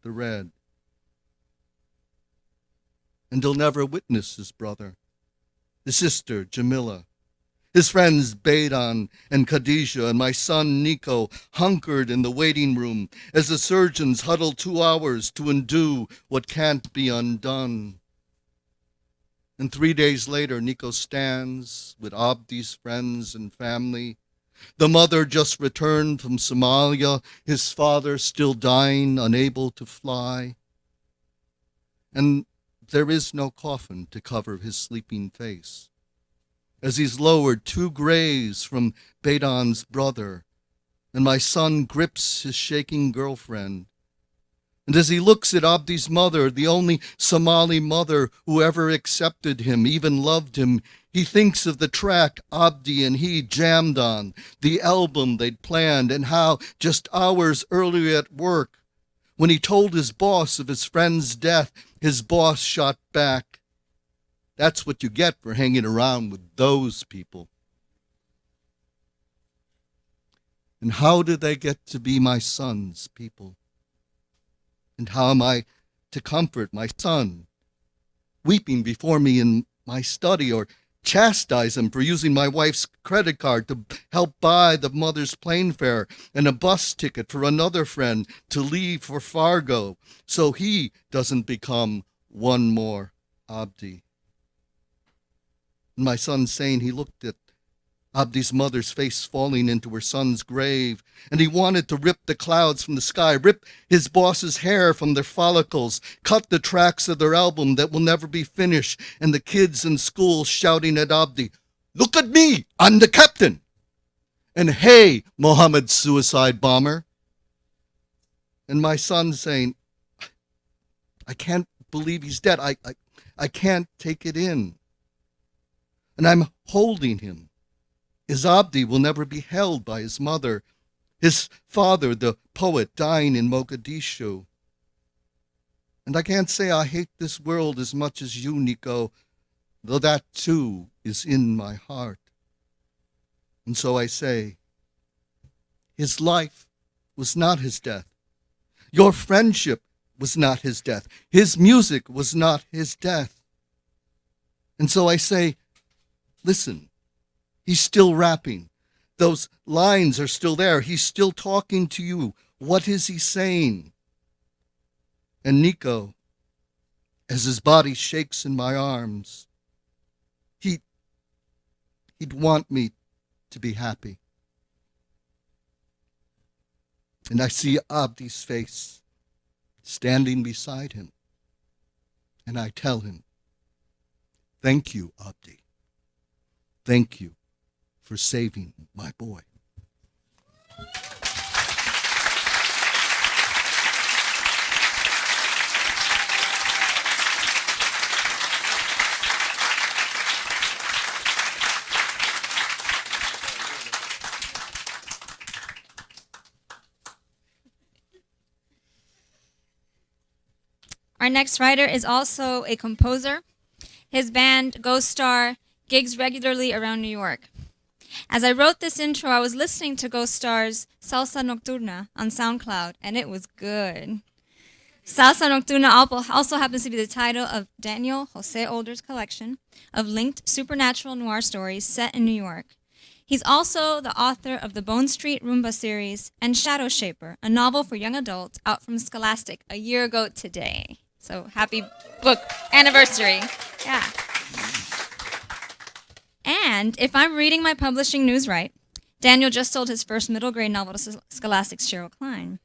the red. And he'll never witness his brother, his sister, Jamila, his friends, Beidan and Khadijah, and my son, Nico, hunkered in the waiting room as the surgeons huddle 2 hours to undo what can't be undone. And 3 days later, Nico stands with Abdi's friends and family. The mother just returned from Somalia, his father still dying, unable to fly. And there is no coffin to cover his sleeping face. As he's lowered 2 graves from Beidan's brother, and my son grips his shaking girlfriend, And as he looks at Abdi's mother, the only Somali mother who ever accepted him, even loved him, he thinks of the track Abdi and he jammed on, the album they'd planned, and how just hours earlier at work, when he told his boss of his friend's death, his boss shot back, "That's what you get for hanging around with those people." And how do they get to be my son's people? And how am I to comfort my son, weeping before me in my study, or chastise him for using my wife's credit card to help buy the mother's plane fare and a bus ticket for another friend to leave for Fargo so he doesn't become one more Abdi? And my son saying he looked at Abdi's mother's face falling into her son's grave, and he wanted to rip the clouds from the sky, rip his boss's hair from their follicles, cut the tracks of their album that will never be finished, and the kids in school shouting at Abdi, "Look at me, I'm the captain!" And "Hey, Mohammed suicide bomber!" And my son saying, "I can't believe he's dead. I can't take it in." And I'm holding him. His Abdi will never be held by his mother, his father, the poet, dying in Mogadishu. And I can't say I hate this world as much as you, Nico, though that too is in my heart. And so I say, his life was not his death. Your friendship was not his death. His music was not his death. And so I say, listen, he's still rapping. Those lines are still there. He's still talking to you. What is he saying? And Nico, as his body shakes in my arms, he'd want me to be happy. And I see Abdi's face standing beside him. And I tell him, "Thank you, Abdi. Thank you for saving my boy." Our next writer is also a composer. His band, Ghost Star, gigs regularly around New York. As I wrote this intro, I was listening to Ghost Star's Salsa Nocturna on SoundCloud, and it was good. Salsa Nocturna also happens to be the title of Daniel Jose Older's collection of linked supernatural noir stories set in New York. He's also the author of the Bone Street Rumba series and Shadow Shaper, a novel for young adults out from Scholastic a year ago today. So happy book anniversary. Yeah. And if I'm reading my publishing news right, Daniel just sold his first middle grade novel to Scholastic's Cheryl Klein.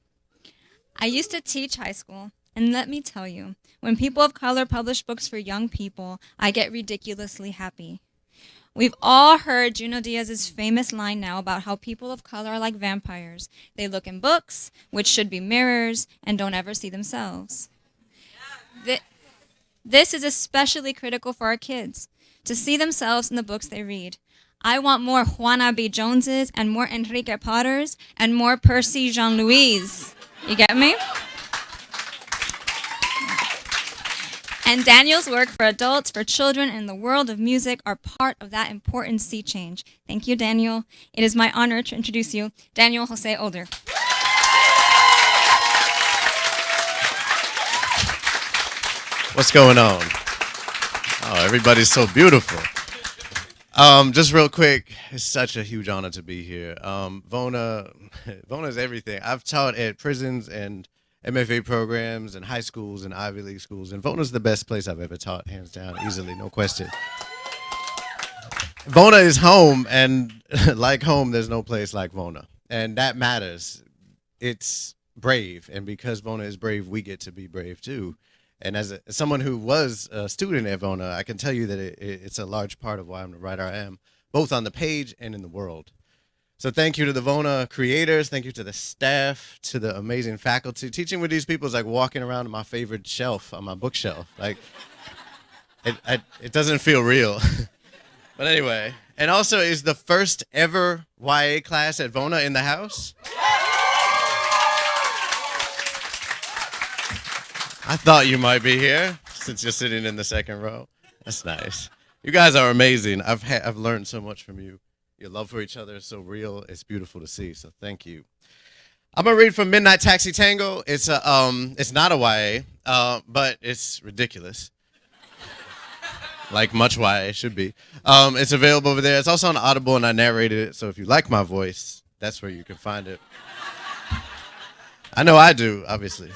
I used to teach high school, and let me tell you, when people of color publish books for young people, I get ridiculously happy. We've all heard Junot Diaz's famous line now about how people of color are like vampires. They look in books, which should be mirrors, and don't ever see themselves. This is especially critical for our kids, to see themselves in the books they read. I want more Juana B. Joneses and more Enrique Potters and more Percy Jean-Louis. You get me? And Daniel's work for adults, for children, and the world of music are part of that important sea change. Thank you, Daniel. It is my honor to introduce you, Daniel Jose Older. What's going on? Oh, everybody's so beautiful. Just real quick, it's such a huge honor to be here. VONA is everything. I've taught at prisons and MFA programs and high schools and Ivy League schools, and VONA's the best place I've ever taught, hands down, easily, no question. VONA is home, and like home, there's no place like VONA, and that matters. It's brave, and because VONA is brave, we get to be brave too. And as someone who was a student at VONA, I can tell you that it's a large part of why I'm the writer I am, both on the page and in the world. So thank you to the VONA creators. Thank you to the staff, to the amazing faculty. Teaching with these people is like walking around on my favorite shelf on my bookshelf. Like, it doesn't feel real. But anyway, and also is the first ever YA class at VONA in the house. I thought you might be here since you're sitting in the second row. That's nice. You guys are amazing. I've learned so much from you. Your love for each other is so real. It's beautiful to see. So thank you. I'm gonna read from Midnight Taxi Tango. It's not a YA, but it's ridiculous. Like much YA should be. It's available over there. It's also on Audible, and I narrated it. So if you like my voice, that's where you can find it. I know I do, obviously.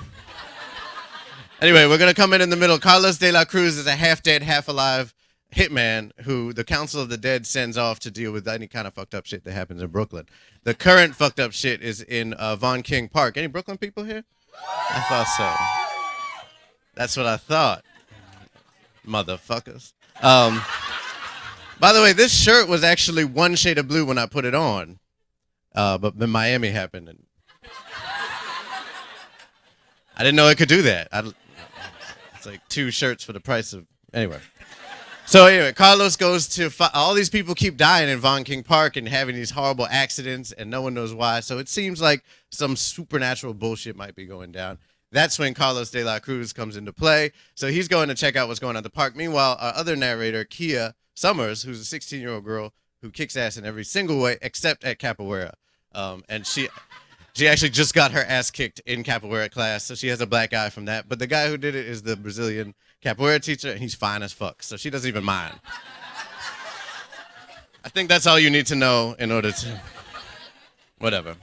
Anyway, we're gonna come in the middle. Carlos de la Cruz is a half-dead, half-alive hitman who the Council of the Dead sends off to deal with any kind of fucked up shit that happens in Brooklyn. The current fucked up shit is in Von King Park. Any Brooklyn people here? I thought so. That's what I thought. Motherfuckers. By the way, this shirt was actually one shade of blue when I put it on. But then Miami happened. And I didn't know it could do that. It's like 2 shirts for the price of... Anyway. So anyway, Carlos goes to all these people keep dying in Von King Park and having these horrible accidents, and no one knows why. So it seems like some supernatural bullshit might be going down. That's when Carlos de la Cruz comes into play. So he's going to check out what's going on at the park. Meanwhile, our other narrator, Kia Summers, who's a 16-year-old girl who kicks ass in every single way except at capoeira, and she actually just got her ass kicked in capoeira class, so she has a black eye from that. But the guy who did it is the Brazilian capoeira teacher, and he's fine as fuck, so she doesn't even mind. I think that's all you need to know in order to... Whatever.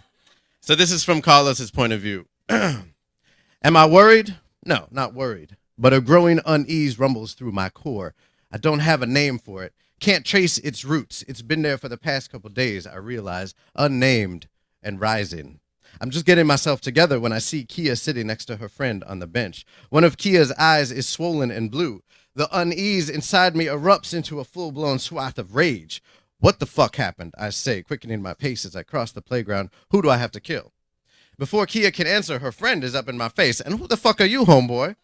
So this is from Carlos's point of view. Am I worried? No, not worried. But a growing unease rumbles through my core. I don't have a name for it. Can't trace its roots. It's been there for the past couple days, I realize. Unnamed and rising. I'm just getting myself together when I see Kia sitting next to her friend on the bench. One of Kia's eyes is swollen and blue. The unease inside me erupts into a full-blown swath of rage. What the fuck happened? I say, quickening my pace as I cross the playground. Who do I have to kill? Before Kia can answer, her friend is up in my face. And who the fuck are you, homeboy?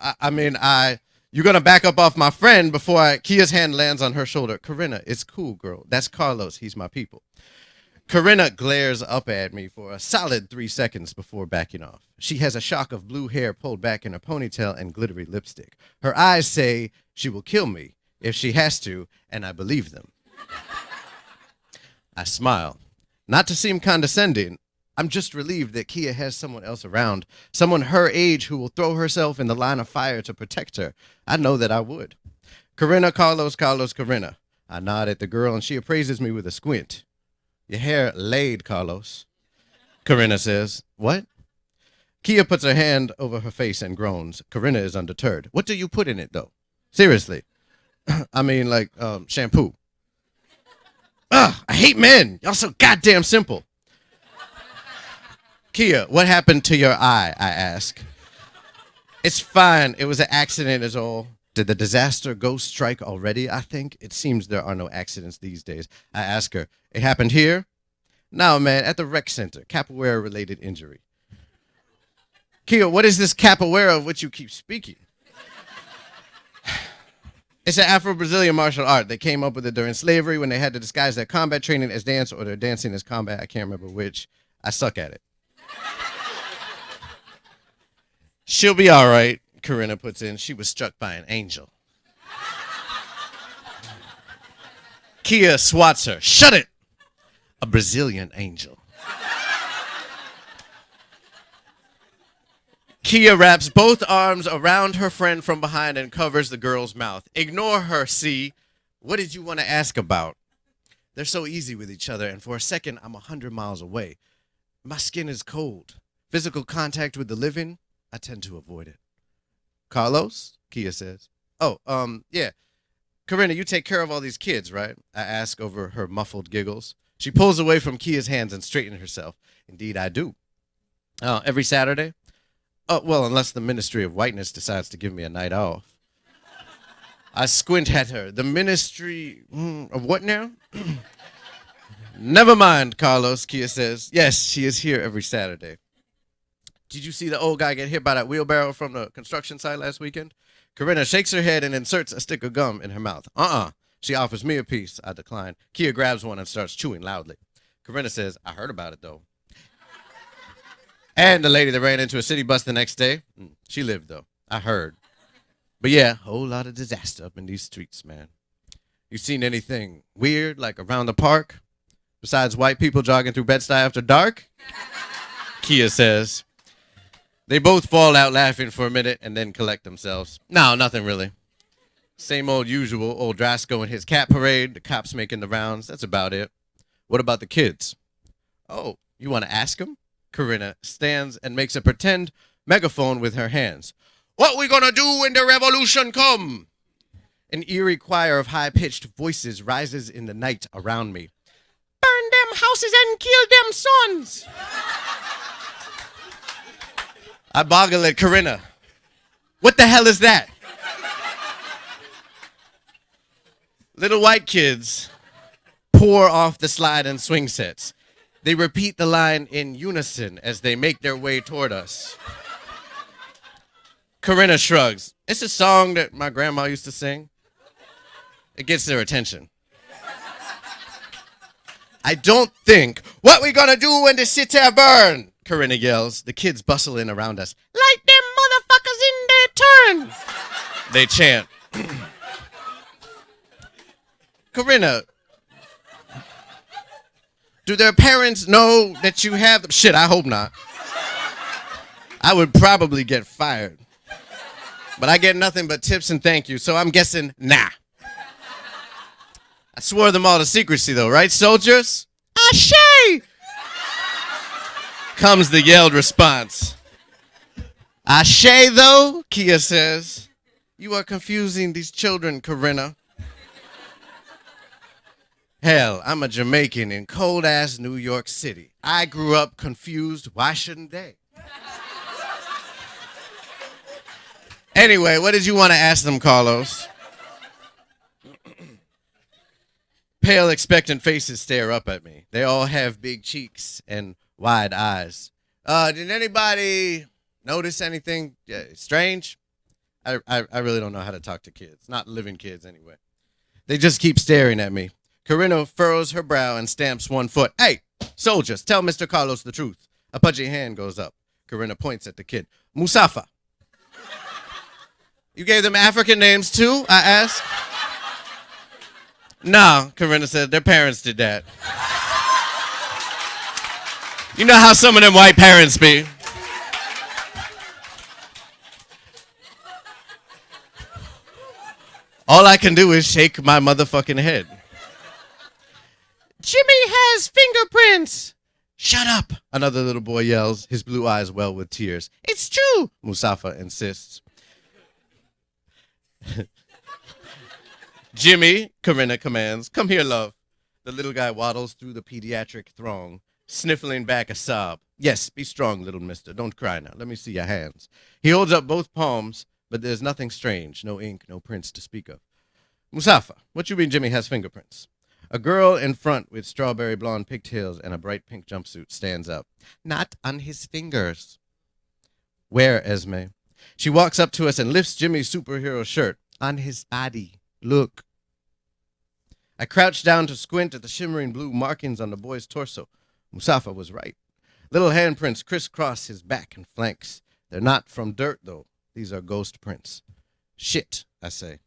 You're going to back up off my friend before Kia's hand lands on her shoulder. Corinna, it's cool, girl. That's Carlos. He's my people. Corinna glares up at me for a solid 3 seconds before backing off. She has a shock of blue hair pulled back in her ponytail and glittery lipstick. Her eyes say she will kill me if she has to, and I believe them. I smile. Not to seem condescending, I'm just relieved that Kia has someone else around, someone her age who will throw herself in the line of fire to protect her. I know that I would. Corinna, Carlos, Corinna. I nod at the girl, and she appraises me with a squint. Your hair laid, Carlos. Corinna says, what? Kia puts her hand over her face and groans. Corinna is undeterred. What do you put in it, though? Seriously. Shampoo. Ugh, I hate men. Y'all so goddamn simple. Kia, what happened to your eye, I ask. It's fine. It was an accident is all. Did the disaster ghost strike already, I think? It seems there are no accidents these days. I ask her, it happened here? No, man, at the rec center. Capoeira-related injury. Kia, what is this capoeira of which you keep speaking? It's an Afro-Brazilian martial art. They came up with it during slavery when they had to disguise their combat training as dance or their dancing as combat. I can't remember which. I suck at it. She'll be all right, Corinna puts in. She was struck by an angel. Kia swats her. Shut it! A Brazilian angel. Kia wraps both arms around her friend from behind and covers the girl's mouth. Ignore her, see? What did you want to ask about? They're so easy with each other, and for a second, I'm 100 miles away. My skin is cold. Physical contact with the living, I tend to avoid it. Carlos? Kia says. Yeah. Corinna, you take care of all these kids, right? I ask over her muffled giggles. She pulls away from Kia's hands and straightens herself. Indeed, I do. Every Saturday? Well, unless the Ministry of Whiteness decides to give me a night off. I squint at her. The Ministry of what now? Never mind, Carlos, Kia says. Yes, she is here every Saturday. Did you see the old guy get hit by that wheelbarrow from the construction site last weekend? Corinna shakes her head and inserts a stick of gum in her mouth. She offers me a piece. I decline. Kia grabs one and starts chewing loudly. Corinna says, I heard about it, though. And the lady that ran into a city bus the next day, she lived, though. I heard. But yeah, whole lot of disaster up in these streets, man. You seen anything weird, like around the park? Besides white people jogging through Bed-Stuy after dark? Kia says. They both fall out laughing for a minute and then collect themselves. No, nothing really. Same old usual, old Drasko and his cat parade, the cops making the rounds. That's about it. What about the kids? Oh, you want to ask them? Corinna stands and makes a pretend megaphone with her hands. What we gonna do when the revolution come? An eerie choir of high-pitched voices rises in the night around me. Burn them houses and kill them sons. I boggle at Corinna. What the hell is that? Little white kids pour off the slide and swing sets. They repeat the line in unison as they make their way toward us. Corinna shrugs. It's a song that my grandma used to sing. It gets their attention. I don't think. What we gonna do when the city burn? Corinna yells. The kids bustle in around us. Light them motherfuckers in their turn. They chant. Corinna, do their parents know that you have them? Shit, I hope not. I would probably get fired. But I get nothing but tips and thank you, so I'm guessing nah. I swore them all to secrecy though, right, soldiers? Ashe! Comes the yelled response. Ashe though, Kia says. You are confusing these children, Corinna. Hell, I'm a Jamaican in cold-ass New York City. I grew up confused. Why shouldn't they? Anyway, what did you want to ask them, Carlos? Pale, expectant faces stare up at me. They all have big cheeks and wide eyes. Did anybody notice anything strange? I really don't know how to talk to kids. Not living kids, anyway. They just keep staring at me. Corinna furrows her brow and stamps one foot. Hey, soldiers, tell Mr. Carlos the truth. A pudgy hand goes up. Corinna points at the kid. Musafa. You gave them African names too? I asked. No, Corinna said, their parents did that. You know how some of them white parents be. All I can do is shake my motherfucking head. Jimmy has fingerprints. Shut up, another little boy yells, his blue eyes well with tears. It's true, Musafa insists. Jimmy, Corinna commands, come here, love. The little guy waddles through the pediatric throng, sniffling back a sob. Yes, be strong, little mister. Don't cry now. Let me see your hands. He holds up both palms, but there's nothing strange. No ink, no prints to speak of. Musafa, what you mean Jimmy has fingerprints? A girl in front with strawberry blonde pigtails and a bright pink jumpsuit stands up. Not on his fingers. Where, Esme? She walks up to us and lifts Jimmy's superhero shirt. On his body. Look. I crouch down to squint at the shimmering blue markings on the boy's torso. Musafa was right. Little handprints crisscross his back and flanks. They're not from dirt, though. These are ghost prints. Shit, I say.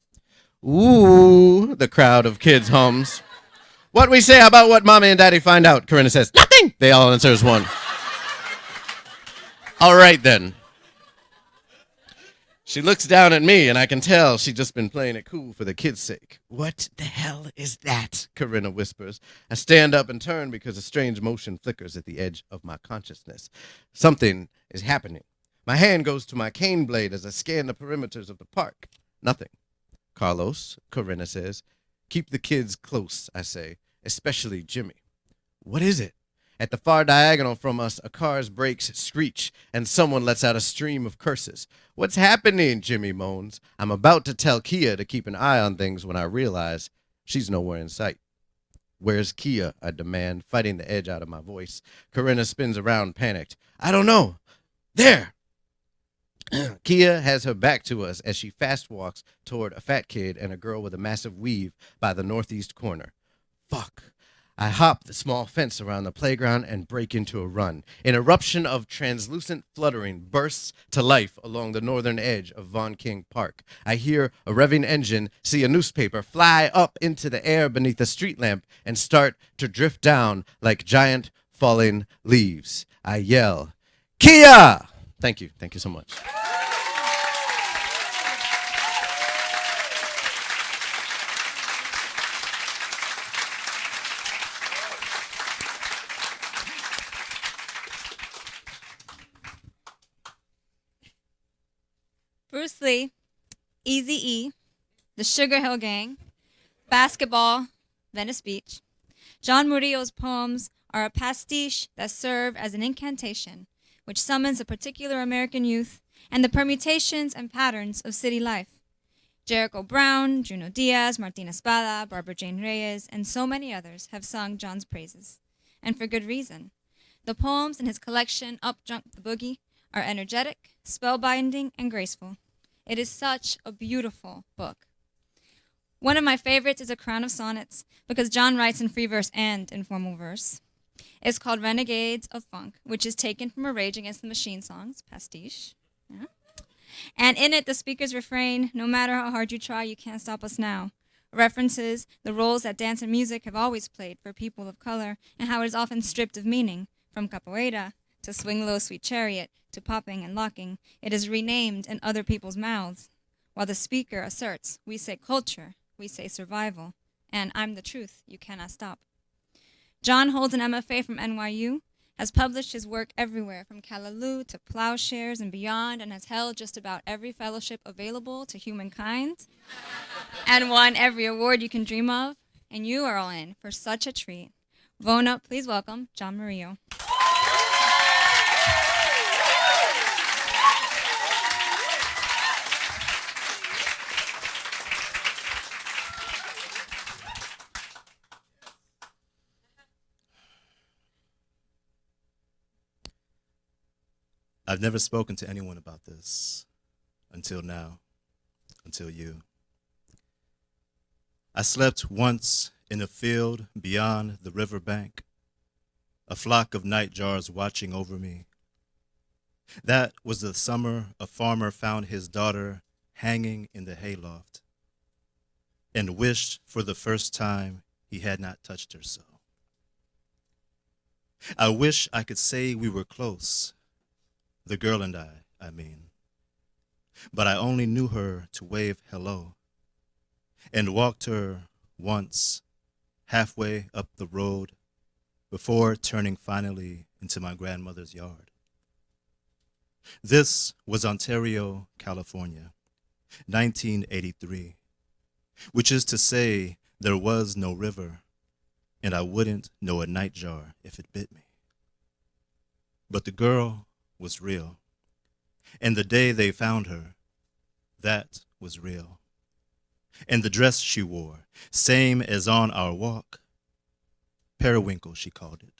Ooh, the crowd of kids hums. What we say about what Mommy and Daddy find out? Corinna says, nothing! They all answer as one. All right, then. She looks down at me, and I can tell she's just been playing it cool for the kids' sake. What the hell is that? Corinna whispers. I stand up and turn because a strange motion flickers at the edge of my consciousness. Something is happening. My hand goes to my cane blade as I scan the perimeters of the park. Nothing. Carlos, Corinna says. Keep the kids close, I say, especially Jimmy. What is it? At the far diagonal from us, a car's brakes screech, and someone lets out a stream of curses. What's happening? Jimmy moans. I'm about to tell Kia to keep an eye on things when I realize she's nowhere in sight. Where's Kia? I demand, fighting the edge out of my voice. Corinna spins around, panicked. I don't know. There! Kia has her back to us as she fast walks toward a fat kid and a girl with a massive weave by the northeast corner. Fuck. I hop the small fence around the playground and break into a run. An eruption of translucent fluttering bursts to life along the northern edge of Von King Park. I hear a revving engine, see a newspaper fly up into the air beneath a street lamp and start to drift down like giant falling leaves. I yell, Kia! Thank you. Thank you so much. Bruce Lee, Eazy-E, the Sugar Hill Gang, basketball, Venice Beach. John Murillo's poems are a pastiche that serve as an incantation, which summons a particular American youth and the permutations and patterns of city life. Jericho Brown, Juno Diaz, Martina Espada, Barbara Jane Reyes, and so many others have sung John's praises, and for good reason. The poems in his collection Up Jump the Boogie are energetic, spellbinding, and graceful. It is such a beautiful book. One of my favorites is A Crown of Sonnets because John writes in free verse and in formal verse. It's called Renegades of Funk, which is taken from a Rage Against the Machine songs, pastiche. Yeah. And in it, the speaker's refrain, no matter how hard you try, you can't stop us now, references the roles that dance and music have always played for people of color and how it is often stripped of meaning, from capoeira to Swing Low, Sweet Chariot, to popping and locking. It is renamed in other people's mouths. While the speaker asserts, we say culture, we say survival, and I'm the truth, you cannot stop. John holds an MFA from NYU, has published his work everywhere from Callaloo to Plowshares and beyond, and has held just about every fellowship available to humankind, and won every award you can dream of, and you are all in for such a treat. VONA, please welcome John Murillo. I've never spoken to anyone about this until now, until you. I slept once in a field beyond the riverbank, a flock of nightjars watching over me. That was the summer a farmer found his daughter hanging in the hayloft and wished for the first time he had not touched her so. I wish I could say we were close, the girl and I mean. But I only knew her to wave hello and walked her once halfway up the road before turning finally into my grandmother's yard. This was Ontario, California, 1983, which is to say there was no river and I wouldn't know a nightjar if it bit me. But the girl was real. And the day they found her, that was real. And the dress she wore, same as on our walk, periwinkle she called it.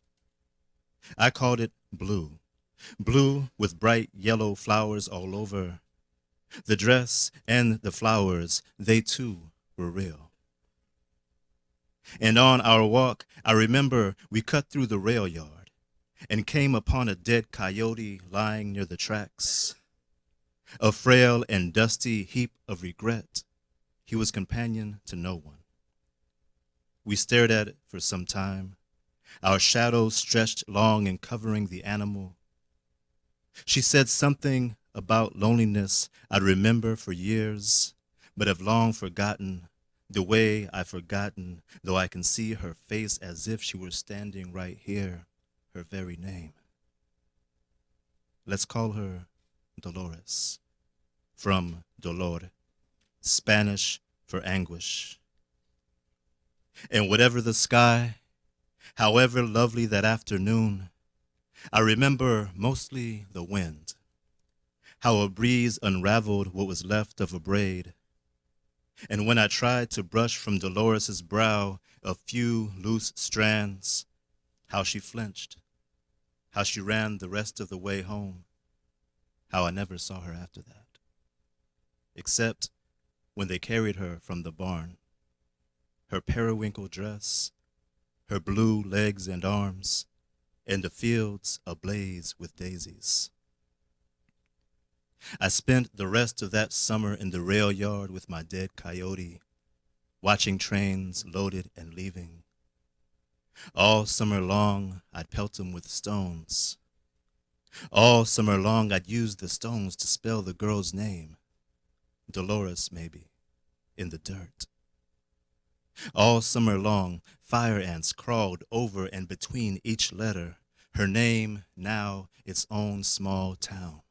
I called it blue, blue with bright yellow flowers all over. The dress and the flowers, they too were real. And on our walk, I remember we cut through the rail yard and came upon a dead coyote lying near the tracks. A frail and dusty heap of regret, he was companion to no one. We stared at it for some time, our shadows stretched long and covering the animal. She said something about loneliness I'd remember for years, but have long forgotten, the way I've forgotten, though I can see her face as if she were standing right here, her very name. Let's call her Dolores, from dolor, Spanish for anguish. And whatever the sky, however lovely that afternoon, I remember mostly the wind, how a breeze unraveled what was left of a braid, And when I tried to brush from Dolores's brow a few loose strands, how she flinched, how she ran the rest of the way home, how I never saw her after that, except when they carried her from the barn, her periwinkle dress, her blue legs and arms, and the fields ablaze with daisies. I spent the rest of that summer in the rail yard with my dead coyote, watching trains loaded and leaving. All summer long, I'd pelt him with stones. All summer long, I'd use the stones to spell the girl's name, Dolores maybe, in the dirt. All summer long, fire ants crawled over and between each letter, her name now its own small town.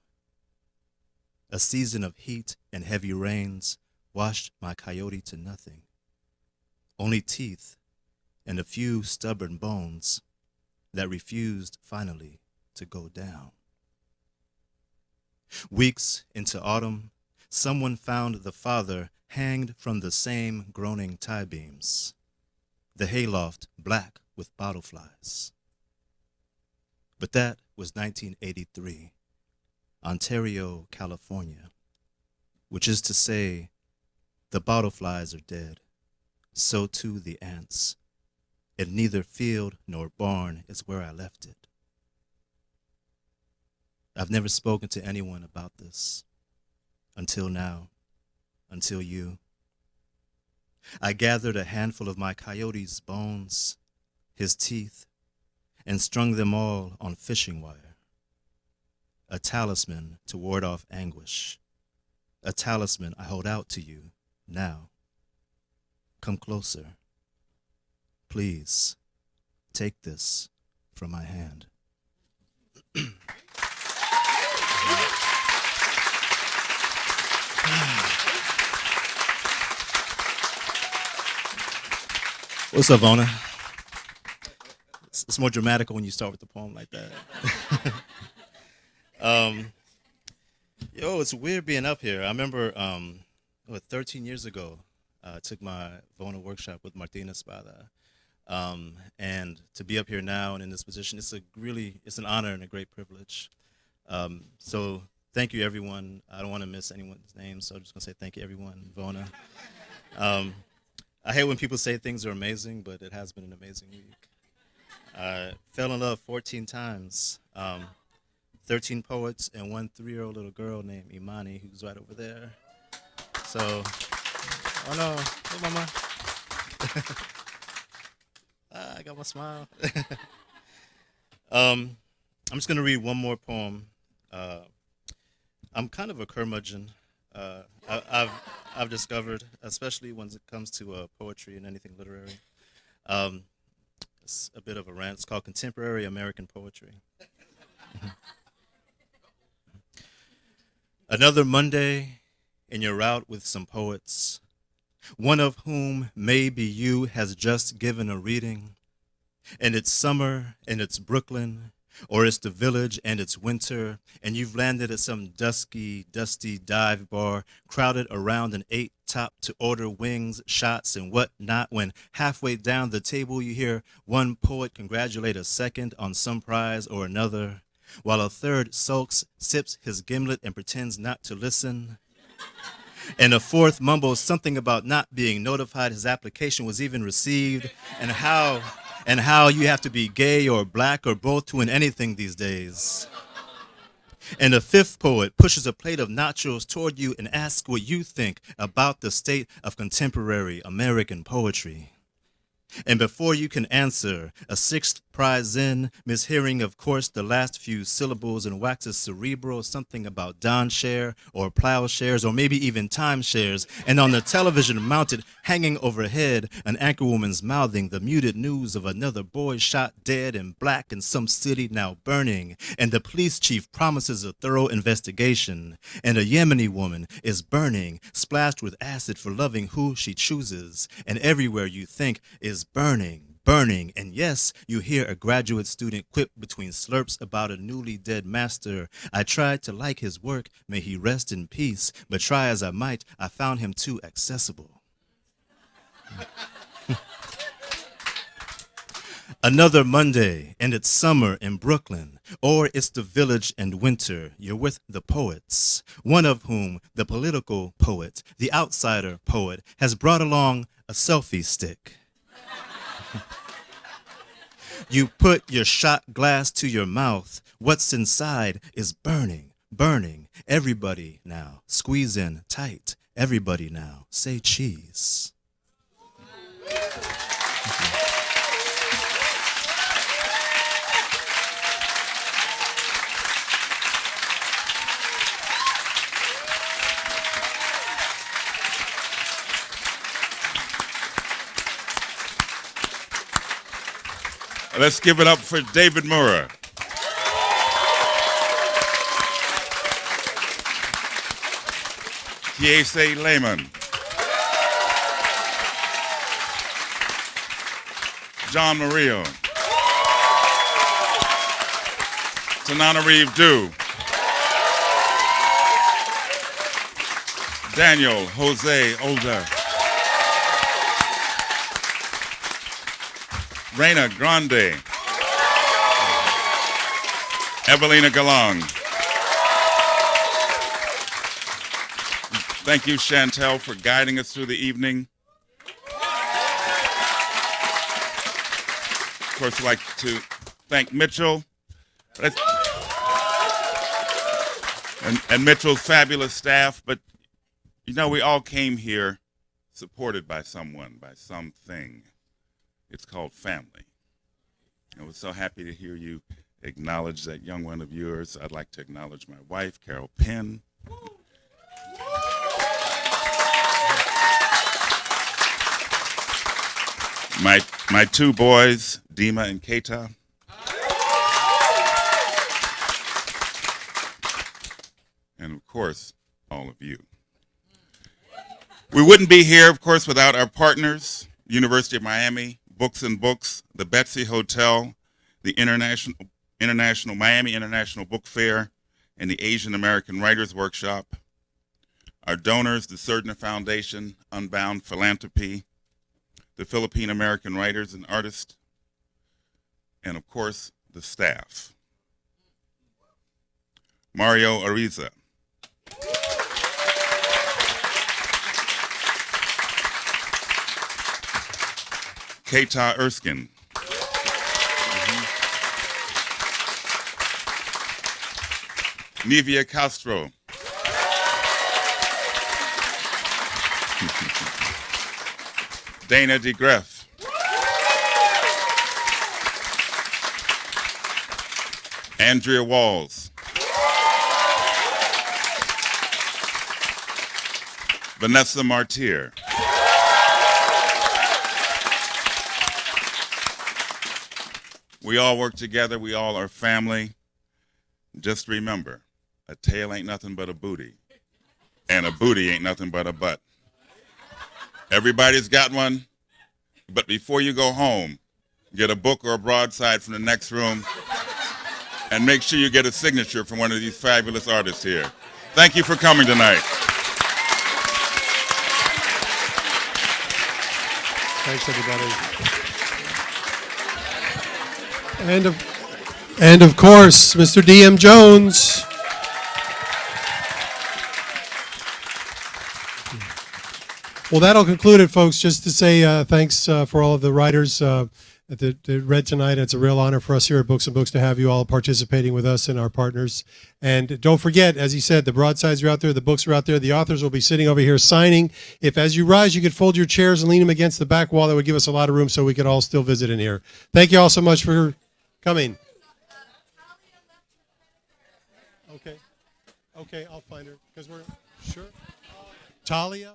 A season of heat and heavy rains washed my coyote to nothing. Only teeth and a few stubborn bones that refused finally to go down. Weeks into autumn, someone found the father hanged from the same groaning tie beams, the hayloft black with bottle flies. But that was 1983. Ontario, California, which is to say, the bottleflies are dead, so too the ants, and neither field nor barn is where I left it. I've never spoken to anyone about this, until now, until you. I gathered a handful of my coyote's bones, his teeth, and strung them all on fishing wire. A talisman to ward off anguish. A talisman I hold out to you now. Come closer. Please, take this from my hand. What's up, VONA? It's more dramatic when you start with the poem like that. It's weird being up here. I remember 13 years ago, I took my VONA workshop with Martina Espada. And to be up here now and in this position, it's an honor and a great privilege. So thank you, everyone. I don't want to miss anyone's name, so I'm just going to say thank you, everyone, VONA. I hate when people say things are amazing, but it has been an amazing week. I fell in love 14 times. 13 poets and one 3-year-old little girl named Imani, who's right over there. So, oh no, hey mama. I got my smile. I'm just gonna read one more poem. I'm kind of a curmudgeon. I've discovered, especially when it comes to poetry and anything literary. It's a bit of a rant. It's called Contemporary American Poetry. Another Monday in your route with some poets, one of whom maybe you has just given a reading, and it's summer and it's Brooklyn, or it's the village and it's winter, and you've landed at some dusty dive bar, crowded around an 8-top to order wings, shots, and whatnot, when halfway down the table you hear one poet congratulate a second on some prize or another, while a third sulks, sips his gimlet, and pretends not to listen. And a fourth mumbles something about not being notified his application was even received, and how you have to be gay or black or both to win anything these days. And a fifth poet pushes a plate of nachos toward you and asks what you think about the state of contemporary American poetry. And before you can answer, a sixth prize in, mishearing, of course, the last few syllables and waxes cerebral, something about Don share or plowshares or maybe even timeshares. And on the television mounted, hanging overhead, an anchorwoman's mouthing the muted news of another boy shot dead in black in some city now burning. And the police chief promises a thorough investigation. And a Yemeni woman is burning, splashed with acid for loving who she chooses. And everywhere you think is burning. And yes, you hear a graduate student quip between slurps about a newly dead master. I tried to like his work, may he rest in peace, but try as I might, I found him too accessible. Another Monday, and it's summer in Brooklyn, or it's the village and winter. You're with the poets, one of whom, the political poet, the outsider poet, has brought along a selfie stick. You put your shot glass to your mouth. What's inside is burning, burning. Everybody now, squeeze in tight. Everybody now, say cheese. Let's give it up for David Mura. Kiese Lehman. John Murillo. Tanana Reeve Dew. Daniel Jose Older. Reina Grande. Evelina Galang. Thank you, Chantel, for guiding us through the evening. Of course, I'd like to thank Mitchell and Mitchell's fabulous staff. But, you know, we all came here supported by someone, by something. It's called family. I was so happy to hear you acknowledge that young one of yours. I'd like to acknowledge my wife, Carol Penn. My two boys, Dima and Keita. And of course, all of you. We wouldn't be here, of course, without our partners, University of Miami, Books and Books, the Betsy Hotel, the Miami International Book Fair, and the Asian American Writers Workshop. Our donors, the Surdner Foundation, Unbound Philanthropy, the Philippine American Writers and Artists, and of course, the staff. Mario Ariza. Keita Erskine. Nivea Castro. Dana DeGreff. Andrea Walls. Vanessa Martyr. We all work together. We all are family. Just remember, a tail ain't nothing but a booty, and a booty ain't nothing but a butt. Everybody's got one, but before you go home, get a book or a broadside from the next room, and make sure you get a signature from one of these fabulous artists here. Thank you for coming tonight. Thanks, everybody. And of course, Mr. D.M. Jones. Well, that'll conclude it, folks. Just to say thanks for all of the writers that read tonight. It's a real honor for us here at Books and Books to have you all participating with us and our partners. And don't forget, as he said, the broadsides are out there, the books are out there, the authors will be sitting over here signing. If as you rise, you could fold your chairs and lean them against the back wall, that would give us a lot of room so we could all still visit in here. Thank you all so much for coming. Okay, I'll find her because we're sure. Talia.